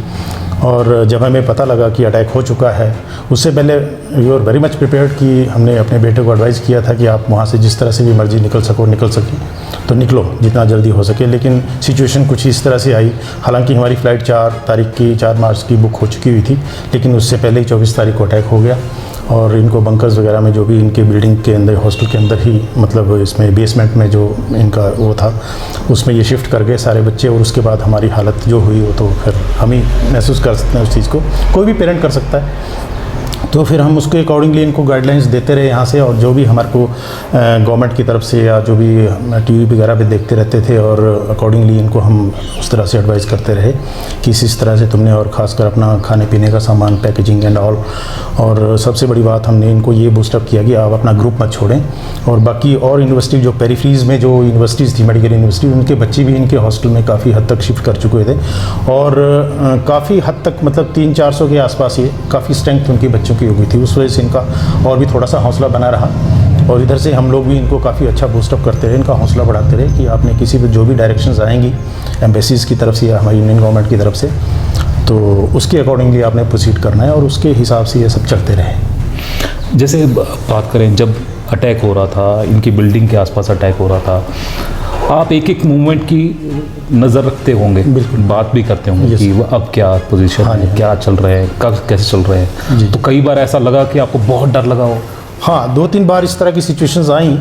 और जब हमें पता लगा कि अटैक हो चुका है, उससे पहले we are very much prepared कि हमने अपने बेटे को एडवाइस किया था कि आप वहाँ से जिस तरह से भी मर्जी निकल सके तो निकलो जितना जल्दी हो सके। लेकिन सिचुएशन कुछ इस तरह से आई, हालांकि हमारी फ़्लाइट 4 मार्च की बुक हो चुकी हुई थी, लेकिन उससे पहले ही 24 तारीख को अटैक हो गया और इनको बंकर्स वगैरह में जो भी इनके बिल्डिंग के अंदर, हॉस्टल के अंदर ही, मतलब इसमें बेसमेंट में जो इनका वो था उसमें ये शिफ्ट कर गए सारे बच्चे। और उसके बाद हमारी हालत जो हुई वो तो फिर हम ही महसूस कर सकते हैं उस चीज़ को, कोई भी पेरेंट कर सकता है। तो फिर हम उसके अकॉर्डिंगली इनको गाइडलाइंस देते रहे यहाँ से, और जो भी हमारे को गवर्नमेंट की तरफ से या जो भी टीवी वगैरह पे देखते रहते थे, और अकॉर्डिंगली इनको हम उस तरह से एडवाइस करते रहे कि इस तरह से तुमने, और ख़ासकर अपना खाने पीने का सामान, पैकेजिंग एंड ऑल। और सबसे बड़ी बात हमने इनको ये बूस्टअप किया कि आप अपना ग्रुप मत छोड़ें। और बाकी और यूनिवर्सिटी जो पेरीफ्रीज में जो यूनिवर्सिटीज़ थी, मेडिकल यूनिवर्सिटी, उनके बच्चे भी इनके हॉस्टल में काफ़ी हद तक शिफ्ट कर चुके थे, और काफ़ी हद तक मतलब 300-400 के आसपास ये काफ़ी स्ट्रेंथ उनके बच्चों की हो गई थी। उस वजह से इनका और भी थोड़ा सा हौसला बना रहा, और इधर से हम लोग भी इनको काफ़ी अच्छा बूस्टअप करते रहे, इनका हौसला बढ़ाते रहे कि आपने किसी भी जो भी डायरेक्शंस आएंगी एम्बेसीज़ की तरफ से या हमारी इंडियन गवर्नमेंट की तरफ से, तो उसके अकॉर्डिंगली आपने प्रोसीड करना है, और उसके हिसाब से ये सब चलते रहे। जैसे बात करें, जब अटैक हो रहा था, इनकी बिल्डिंग के आसपास अटैक हो रहा था, आप एक एक मूवमेंट की नज़र रखते होंगे, बिल्कुल, बात भी करते होंगे कि अब क्या पोजीशन है, क्या चल रहे हैं, कब कैसे चल रहे हैं। तो कई बार ऐसा लगा कि आपको बहुत डर लगा हो? हाँ, 2-3 बार इस तरह की सिचुएशंस आई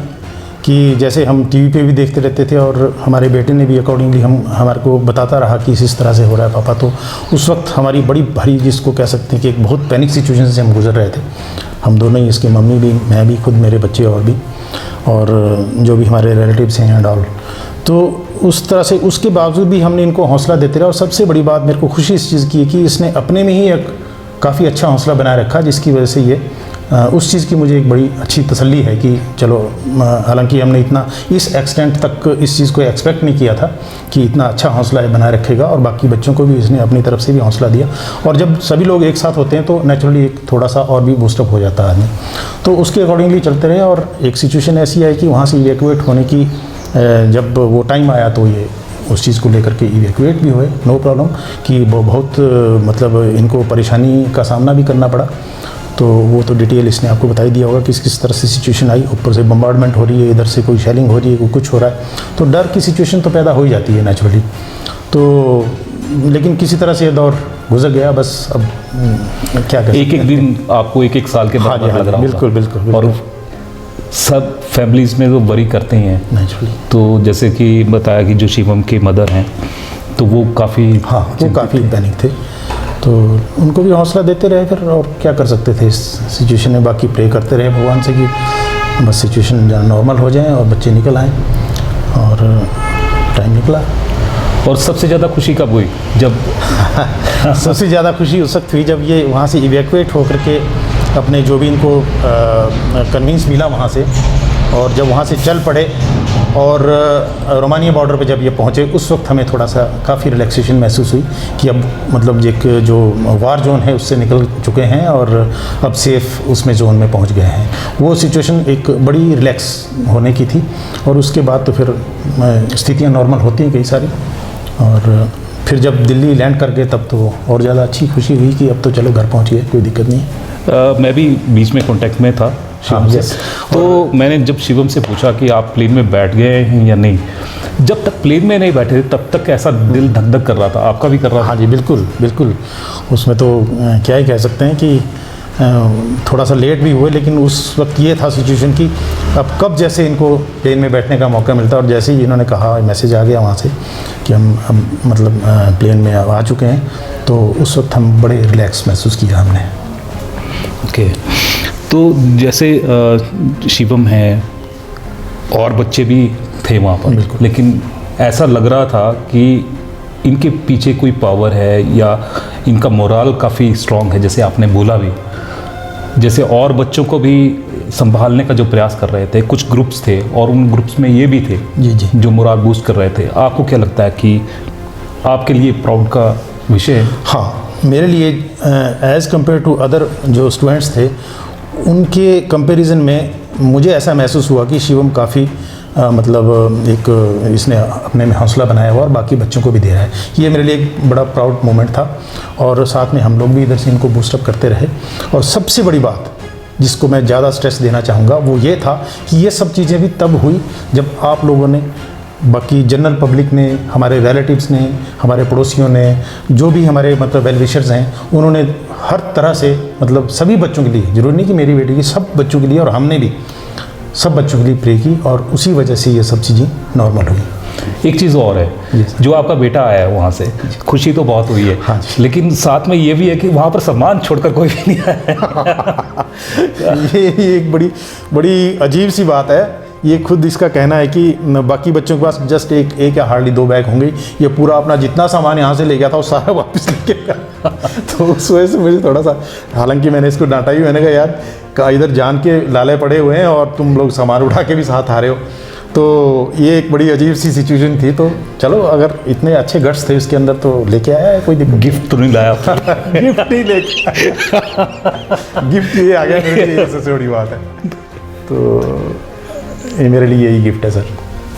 कि जैसे हम टीवी पे भी देखते रहते थे, और हमारे बेटे ने भी अकॉर्डिंगली हमारे को बताता रहा कि इस तरह से हो रहा है पापा। तो उस वक्त हमारी बड़ी भारी, जिसको कह सकते हैं कि एक बहुत पैनिक सिचुएशन से हम गुजर रहे थे, हम दोनों ही, इसके मम्मी भी, मैं भी, खुद मेरे बच्चे और भी, और जो भी हमारे रिलेटिव्स हैं एंड ऑल। तो उस तरह से उसके बावजूद भी हमने इनको हौसला देते रहे। और सबसे बड़ी बात मेरे को खुशी इस चीज़ की है कि इसने अपने में ही एक काफ़ी अच्छा हौसला बनाए रखा, जिसकी वजह से ये उस चीज़ की मुझे एक बड़ी अच्छी तसल्ली है कि चलो, हालांकि हमने इतना इस एक्सटेंट तक इस चीज़ को एक्सपेक्ट नहीं किया था कि इतना अच्छा हौसला बनाए रखेगा, और बाकी बच्चों को भी इसने अपनी तरफ से भी हौसला दिया। और जब सभी लोग एक साथ होते हैं तो नेचुरली एक थोड़ा सा और भी बूस्टअप हो जाता है आदमी, तो उसके अकॉर्डिंगली चलते रहे। और एक सिचुएशन ऐसी आई कि वहाँ से इवैक्यूएट होने की जब वो टाइम आया तो ये उस चीज़ को लेकर के इवैक्यूएट भी हुए, नो प्रॉब्लम, कि वो बहुत मतलब इनको परेशानी का सामना भी करना पड़ा। तो वो तो डिटेल इसने आपको बता ही दिया होगा कि किस तरह से सिचुएशन आई। ऊपर से बम्बार्डमेंट हो रही है, इधर से कोई शेलिंग हो रही है, कोई कुछ हो रहा है, तो डर की सिचुएशन तो पैदा हो ही जाती है नेचुरली। तो लेकिन किसी तरह से ये दौर गुजर गया। बस अब क्या करें, एक दिन आपको एक साल के बाद लग रहा बिल्कुल बिल्कुल। और सब फैमिलीज़ में तो वरी करते ही हैं नेचुरली। तो जैसे कि बताया कि जो शिवम के मदर हैं तो वो काफ़ी, हाँ, वो काफ़ी पैनिक थे, तो उनको भी हौसला देते रहे फिर, और क्या कर सकते थे इस सिचुएशन में। बाकी प्रे करते रहे भगवान से कि बस सिचुएशन नॉर्मल हो जाए और बच्चे निकल आएँ, और टाइम निकला। और सबसे ज़्यादा खुशी कब हुई? जब सबसे ज़्यादा खुशी उस वक्त हुई जब ये वहाँ से इवैक्यूएट होकर के अपने जो भी इनको कन्वींस मिला वहाँ से, और जब वहाँ से चल पड़े और रोमानिया बॉर्डर पे जब ये पहुँचे, उस वक्त हमें थोड़ा सा काफ़ी रिलैक्सेशन महसूस हुई कि अब मतलब एक जो वार जोन है उससे निकल चुके हैं और अब सेफ़ उसमें जोन में पहुँच गए हैं। वो सिचुएशन एक बड़ी रिलैक्स होने की थी, और उसके बाद तो फिर स्थितियाँ नॉर्मल होती हैं कई सारी। और फिर जब दिल्ली लैंड कर गए तब तो और ज़्यादा अच्छी खुशी हुई कि अब तो चलो घर पहुँच गए, कोई दिक्कत नहीं है। मैं भी बीच में कांटेक्ट में था शिवम से, तो मैंने जब शिवम से पूछा कि आप प्लेन में बैठ गए हैं या नहीं, जब तक प्लेन में नहीं बैठे थे तब तक ऐसा दिल धक धक कर रहा था। आपका भी कर रहा था? हाँ जी, बिल्कुल बिल्कुल। उसमें तो क्या ही कह सकते हैं कि थोड़ा सा लेट भी हुए, लेकिन उस वक्त ये था सिचुएशन कि अब कब जैसे इनको प्लेन में बैठने का मौका मिलता, और जैसे ही इन्होंने कहा, मैसेज आ गया वहाँ से कि हम अब मतलब प्लेन में आ चुके हैं, तो उस वक्त हम बड़े रिलैक्स महसूस किया हमने। ओके, तो जैसे शिवम है और बच्चे भी थे वहाँ पर, लेकिन ऐसा लग रहा था कि इनके पीछे कोई पावर है या इनका मोराल काफ़ी स्ट्रॉन्ग है, जैसे आपने बोला भी। जैसे और बच्चों को भी संभालने का जो प्रयास कर रहे थे, कुछ ग्रुप्स थे और उन ग्रुप्स में ये भी थे जी जी, जो मोराल बूस्ट कर रहे थे। आपको क्या लगता है कि आपके लिए प्राउड का विषय है? हाँ, मेरे लिए एज़ कम्पेयर टू अदर जो स्टूडेंट्स थे, उनके कंपैरिजन में मुझे ऐसा महसूस हुआ कि शिवम काफ़ी मतलब एक इसने अपने में हौसला बनाया हुआ और बाकी बच्चों को भी दे रहा है। ये मेरे लिए एक बड़ा प्राउड मोमेंट था, और साथ में हम लोग भी इधर से इनको बूस्टअप करते रहे। और सबसे बड़ी बात जिसको मैं ज़्यादा स्ट्रेस देना चाहूँगा वो ये था कि ये सब चीज़ें भी तब हुई जब आप लोगों ने, बाकी जनरल पब्लिक ने, हमारे रिलेटिव्स ने, हमारे पड़ोसियों ने, जो भी हमारे मतलब वेल विशर्स हैं, उन्होंने हर तरह से मतलब सभी बच्चों के लिए, जरूरी नहीं कि मेरी बेटी की, सब बच्चों के लिए, और हमने भी सब बच्चों के लिए प्रे की, और उसी वजह से ये सब चीज़ें नॉर्मल हुई। एक चीज़ और है, जो आपका बेटा आया है वहाँ से, खुशी तो बहुत हुई है, हाँ, लेकिन साथ में ये भी है कि वहाँ पर सामान छोड़कर कोई भी नहीं आया। ये एक बड़ी अजीब सी बात है। ये खुद इसका कहना है कि बाकी बच्चों के पास जस्ट एक या हार्डली 2 बैग होंगे, ये पूरा अपना जितना सामान यहाँ से ले गया था वो सारा वापस लेके गया। तो उस वजह से मुझे थोड़ा सा, हालांकि मैंने इसको डांटा भी, मैंने कहा यार इधर जान के लाले पड़े हुए हैं और तुम लोग सामान उठा के भी साथ आ रहे हो। तो ये एक बड़ी अजीब सी सिचुएशन थी। तो चलो, अगर इतने अच्छे गट्स थे इसके अंदर तो लेके आया है, कोई गिफ्ट तो नहीं लाया? गिफ्ट ही लेके गिफ्ट ये आ गया मेरे लिए, सबसे बड़ी बात है। तो ये मेरे लिए यही गिफ्ट है सर।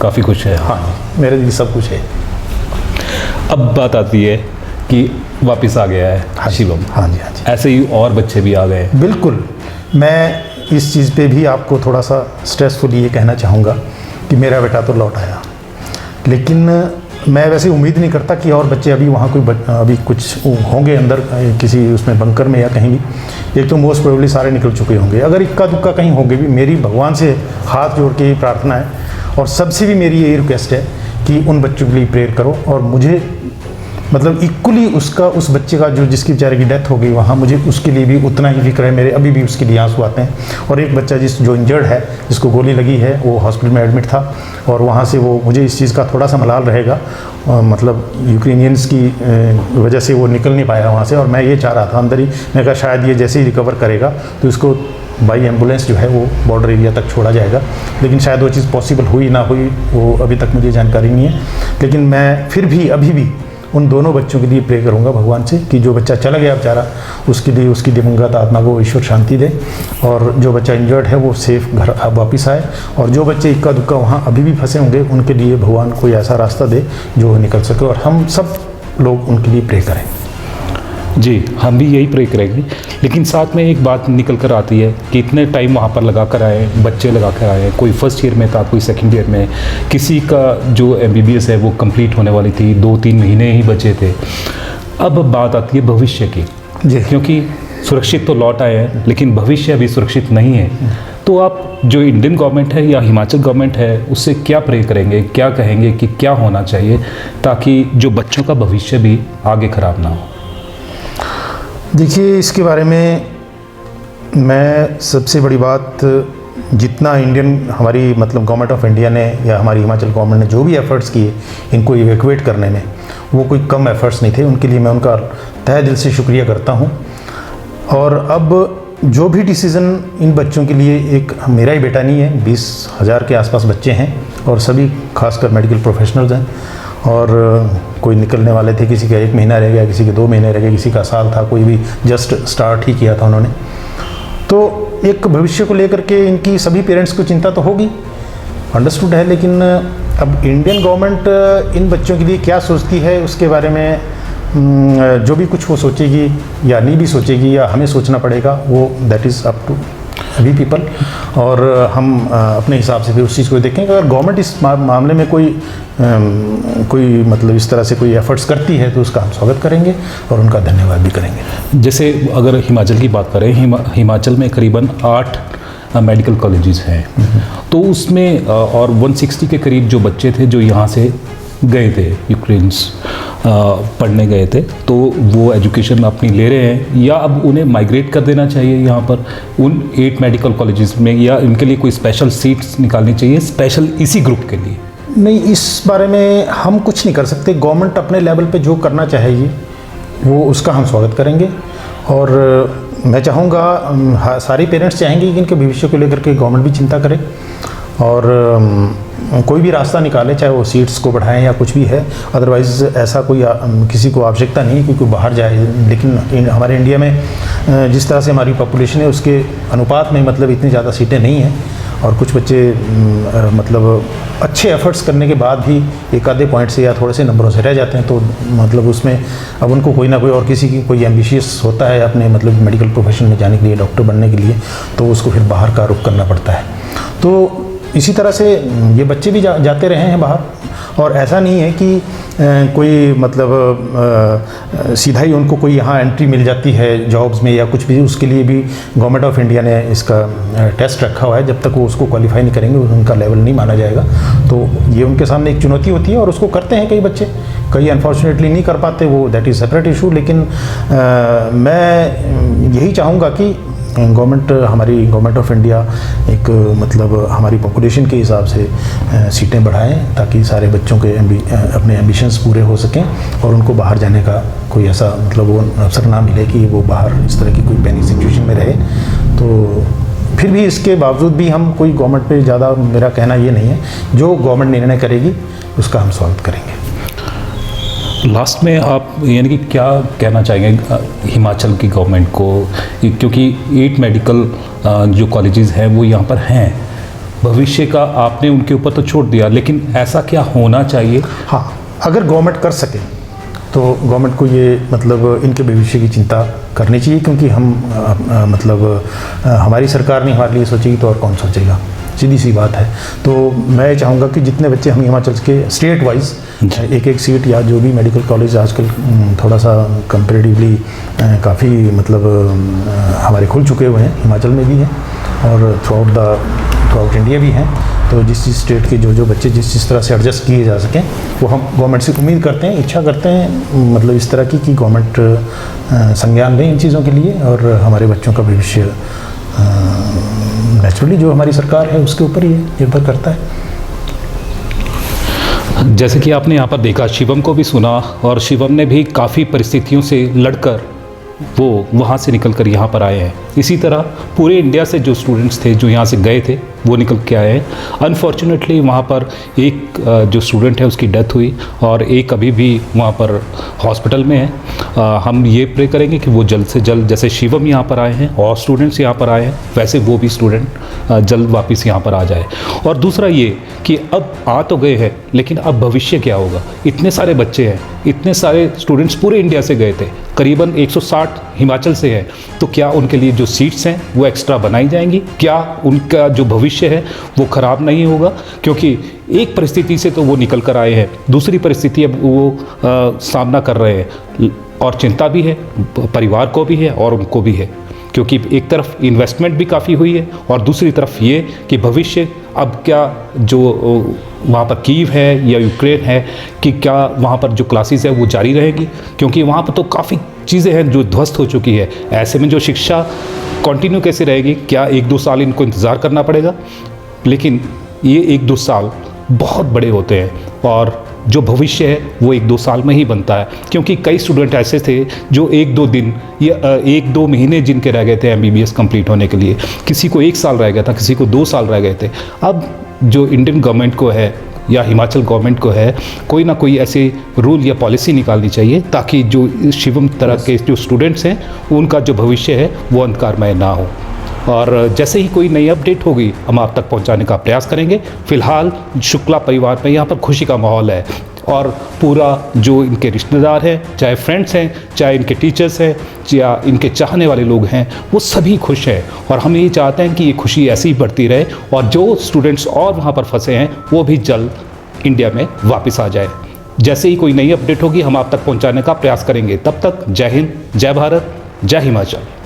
काफ़ी खुश है। हाँ, मेरे लिए सब कुछ है। अब बात आती है कि वापस आ गया है शिवम। हाँ जी, हाँ जी। ऐसे ही और बच्चे भी आ गए। बिल्कुल, मैं इस चीज़ पे भी आपको थोड़ा सा स्ट्रेसफुल ये कहना चाहूँगा कि मेरा बेटा तो लौट आया, लेकिन मैं वैसे उम्मीद नहीं करता कि और बच्चे अभी वहाँ कोई अभी कुछ होंगे अंदर किसी उसमें बंकर में या कहीं भी। एक तो मोस्ट प्रोबेबली सारे निकल चुके होंगे, अगर इक्का दुक्का कहीं होंगे भी, मेरी भगवान से हाथ जोड़ के ये प्रार्थना है और सबसे भी मेरी यही रिक्वेस्ट है कि उन बच्चों के लिए प्रेयर करो। और मुझे मतलब इक्वली उसका, उस बच्चे का जो जिसकी बेचारे की डेथ हो गई वहाँ, मुझे उसके लिए भी उतना ही फिक्र है। मेरे अभी भी उसके लिए आंसू आते हैं। और एक बच्चा जो इंजर्ड है, जिसको गोली लगी है, वो हॉस्पिटल में एडमिट था, और वहाँ से वो, मुझे इस चीज़ का थोड़ा सा मलाल रहेगा, मतलब यूक्रेनियंस की वजह से वो निकल नहीं पाया वहाँ से। और मैं ये चाह रहा था अंदर ही, मैं कहा शायद ये जैसे ही रिकवर करेगा तो इसको बाई एम्बुलेंस जो है वो बॉर्डर एरिया तक छोड़ा जाएगा, लेकिन शायद वो चीज़ पॉसिबल हुई ना हुई वो अभी तक मुझे जानकारी नहीं है। लेकिन मैं फिर भी अभी भी उन दोनों बच्चों के लिए प्रे करूंगा भगवान से कि जो बच्चा चला गया बेचारा, उसके लिए उसकी दिवंगत आत्मा को ईश्वर शांति दे, और जो बच्चा इंजर्ड है वो सेफ घर वापस आए, और जो बच्चे इक्का दुक्का वहाँ अभी भी फंसे होंगे उनके लिए भगवान कोई ऐसा रास्ता दे जो निकल सके, और हम सब लोग उनके लिए प्रे करें। जी, हम भी यही प्रे करेंगे। लेकिन साथ में एक बात निकल कर आती है कि इतने टाइम वहाँ पर लगा कर आए, बच्चे लगा कर आए, कोई फर्स्ट ईयर में था, कोई सेकंड ईयर में, किसी का जो MBBS है वो कंप्लीट होने वाली थी, 2-3 महीने ही बचे थे। अब बात आती है भविष्य की, क्योंकि सुरक्षित तो लौट आए हैं लेकिन भविष्य अभी सुरक्षित नहीं है। तो आप जो इंडियन गवर्नमेंट है या हिमाचल गवर्नमेंट है उससे क्या प्रे करेंगे, क्या कहेंगे कि क्या होना चाहिए ताकि जो बच्चों का भविष्य भी आगे ख़राब ना हो? देखिए, इसके बारे में मैं सबसे बड़ी बात, जितना इंडियन हमारी मतलब गवर्नमेंट ऑफ इंडिया ने या हमारी हिमाचल गवर्नमेंट ने जो भी एफ़र्ट्स किए इनको इवैक्यूएट करने में, वो कोई कम एफ़र्ट्स नहीं थे। उनके लिए मैं उनका तहे दिल से शुक्रिया करता हूँ। और अब जो भी डिसीज़न इन बच्चों के लिए, एक मेरा ही बेटा नहीं है, 20,000 के आसपास बच्चे हैं और सभी खासकर मेडिकल प्रोफेशनल्स हैं, और कोई निकलने वाले थे, किसी का 1 महीना रह गया, किसी के 2 महीने रह गए, किसी का साल था, कोई भी जस्ट स्टार्ट ही किया था उन्होंने। तो एक भविष्य को लेकर के इनकी सभी पेरेंट्स को चिंता तो होगी, अंडरस्टूड है, लेकिन अब इंडियन गवर्नमेंट इन बच्चों के लिए क्या सोचती है उसके बारे में जो भी कुछ वो सोचेगी या नहीं भी सोचेगी या हमें सोचना पड़ेगा, वो that is up to we people. और हम अपने हिसाब से भी उस चीज़ को देखेंगे। अगर गवर्नमेंट इस मामले में कोई मतलब इस तरह से कोई एफर्ट्स करती है तो उसका हम स्वागत करेंगे और उनका धन्यवाद भी करेंगे। जैसे अगर हिमाचल की बात करें, हिमाचल में करीबन 8 मेडिकल कॉलेजेस हैं, तो उसमें और 160 के करीब जो बच्चे थे जो यहाँ से गए थे, यूक्रेन्स पढ़ने गए थे, तो वो एजुकेशन अपनी ले रहे हैं, या अब उन्हें माइग्रेट कर देना चाहिए यहाँ पर उन 8 मेडिकल कॉलेजेस में, या इनके लिए कोई स्पेशल सीट्स निकालनी चाहिए स्पेशल इसी ग्रुप के लिए? नहीं, इस बारे में हम कुछ नहीं कर सकते। गवर्नमेंट अपने लेवल पे जो करना चाहेगी वो उसका हम स्वागत करेंगे। और मैं चाहूँगा, सारे पेरेंट्स चाहेंगे कि इनके भविष्य को लेकर के गवर्नमेंट भी चिंता करे और कोई भी रास्ता निकाले, चाहे वो सीट्स को बढ़ाएं या कुछ भी है। अदरवाइज़ ऐसा कोई किसी को आवश्यकता नहीं है कि कोई बाहर जाए। लेकिन हमारे इंडिया में जिस तरह से हमारी पॉपुलेशन है उसके अनुपात में मतलब इतनी ज़्यादा सीटें नहीं हैं, और कुछ बच्चे मतलब अच्छे एफर्ट्स करने के बाद भी एक आधे पॉइंट से या थोड़े से नंबरों से रह जाते हैं। तो मतलब उसमें अब उनको कोई ना कोई, और किसी की कोई एम्बिशियस होता है अपने मतलब मेडिकल प्रोफेशन में जाने के लिए, डॉक्टर बनने के लिए, तो उसको फिर बाहर का रुख करना पड़ता है। तो इसी तरह से ये बच्चे भी जाते रहे हैं बाहर, और ऐसा नहीं है कि कोई मतलब सीधा ही उनको कोई यहाँ एंट्री मिल जाती है जॉब्स में या कुछ भी। उसके लिए भी गवर्नमेंट ऑफ इंडिया ने इसका टेस्ट रखा हुआ है। जब तक वो उसको क्वालिफाई नहीं करेंगे उनका लेवल नहीं माना जाएगा। तो ये उनके सामने एक चुनौती होती है, और उसको करते हैं कई बच्चे, कई अनफॉर्चुनेटली नहीं कर पाते, वो दैट इज़ सेपरेट इशू। लेकिन मैं यही चाहूँगा कि हमारी गवर्नमेंट ऑफ इंडिया एक मतलब हमारी पॉपुलेशन के हिसाब से सीटें बढ़ाएं, ताकि सारे बच्चों के अपने एम्बिशंस पूरे हो सकें और उनको बाहर जाने का कोई ऐसा मतलब वो अवसर ना मिले कि वो बाहर इस तरह की कोई पैनिक सिचुएशन में रहे। तो फिर भी इसके बावजूद भी हम कोई गवर्नमेंट पे ज़्यादा, मेरा कहना ये नहीं है, जो गवर्नमेंट निर्णय करेगी उसका हम स्वागत करेंगे। लास्ट में आप यानी कि क्या कहना चाहेंगे हिमाचल की गवर्नमेंट को, क्योंकि 8 मेडिकल जो कॉलेजेस हैं वो यहाँ पर हैं, भविष्य का आपने उनके ऊपर तो छोड़ दिया, लेकिन ऐसा क्या होना चाहिए? हाँ, अगर गवर्नमेंट कर सके तो गवर्नमेंट को ये मतलब इनके भविष्य की चिंता करनी चाहिए, क्योंकि हम मतलब हमारी सरकार नहीं हमारे लिए सोचेगी तो और कौन सोचेगा, सीधी सी बात है। तो मैं चाहूँगा कि जितने बच्चे हम हिमाचल के स्टेट वाइज एक सीट या जो भी मेडिकल कॉलेज आजकल थोड़ा सा कंपेरेटिवली काफ़ी मतलब हमारे खुल चुके हुए हैं, हिमाचल में भी हैं और थ्रू आउट इंडिया भी हैं। तो जिस स्टेट के जो बच्चे जिस तरह से एडजस्ट किए जा सकें, वो हम गवर्नमेंट से उम्मीद करते हैं, इच्छा करते हैं मतलब इस तरह की कि गवर्नमेंट संज्ञान लें इन चीज़ों के लिए, और हमारे बच्चों का भविष्य नेचुरली जो हमारी सरकार है उसके ऊपर ही निर्भर करता है। जैसे कि आपने यहाँ पर देखा, शिवम को भी सुना, और शिवम ने भी काफ़ी परिस्थितियों से लड़कर वो वहाँ से निकल कर यहाँ पर आए हैं। इसी तरह पूरे इंडिया से जो स्टूडेंट्स थे जो यहाँ से गए थे वो निकल के आए हैं। अनफॉर्चुनेटली वहाँ पर एक जो स्टूडेंट है उसकी डेथ हुई और एक अभी भी वहाँ पर हॉस्पिटल में है। हम ये प्रे करेंगे कि वो जल्द से जल्द, जैसे शिवम यहाँ पर आए हैं और स्टूडेंट्स यहाँ पर आए हैं, वैसे वो भी स्टूडेंट जल्द वापस यहाँ पर आ जाए। और दूसरा ये कि अब आ तो गए हैं लेकिन अब भविष्य क्या होगा। इतने सारे बच्चे हैं, इतने सारे स्टूडेंट्स पूरे इंडिया से गए थे, करीबन 160 हिमाचल से हैं, तो क्या उनके लिए जो सीट्स हैं वो एक्स्ट्रा बनाई जाएंगी? क्या उनका जो भविष्य है वो ख़राब नहीं होगा? क्योंकि एक परिस्थिति से तो वो निकल कर आए हैं, दूसरी परिस्थिति अब वो सामना कर रहे हैं और चिंता भी है, परिवार को भी है और उनको भी है, क्योंकि एक तरफ इन्वेस्टमेंट भी काफ़ी हुई है और दूसरी तरफ ये कि भविष्य अब क्या जो वहाँ पर कीव है या यूक्रेन है कि क्या वहाँ पर जो क्लासेस है वो जारी रहेगी, क्योंकि वहाँ पर तो काफ़ी चीज़ें हैं जो ध्वस्त हो चुकी है। ऐसे में जो शिक्षा कंटिन्यू कैसे रहेगी? क्या 1-2 साल इनको इंतज़ार करना पड़ेगा? लेकिन ये 1-2 साल बहुत बड़े होते हैं और जो भविष्य है वो 1-2 साल में ही बनता है, क्योंकि कई स्टूडेंट ऐसे थे जो 1-2 दिन या 1-2 महीने जिनके रह गए थे MBBS कंप्लीट होने के लिए, किसी को 1 साल रह गया था, किसी को 2 साल रह गए थे। अब जो इंडियन गवर्नमेंट को है या हिमाचल गवर्नमेंट को है, कोई ना कोई ऐसे रूल या पॉलिसी निकालनी चाहिए ताकि जो शिवम तरह के जो स्टूडेंट्स हैं उनका जो भविष्य है वो अंधकारमय ना हो। और जैसे ही कोई नई अपडेट होगी हम आप तक पहुंचाने का प्रयास करेंगे। फ़िलहाल शुक्ला परिवार में यहाँ पर खुशी का माहौल है और पूरा जो इनके रिश्तेदार हैं, चाहे फ्रेंड्स हैं, चाहे इनके टीचर्स हैं या इनके चाहने वाले लोग हैं, वो सभी खुश हैं और हम ये चाहते हैं कि ये खुशी ऐसी ही बढ़ती रहे और जो स्टूडेंट्स और वहाँ पर फंसे हैं वो भी जल्द इंडिया में वापस आ जाए। जैसे ही कोई नई अपडेट होगी हम आप तक पहुँचाने का प्रयास करेंगे। तब तक जय हिंद, जय भारत, जय हिमाचल।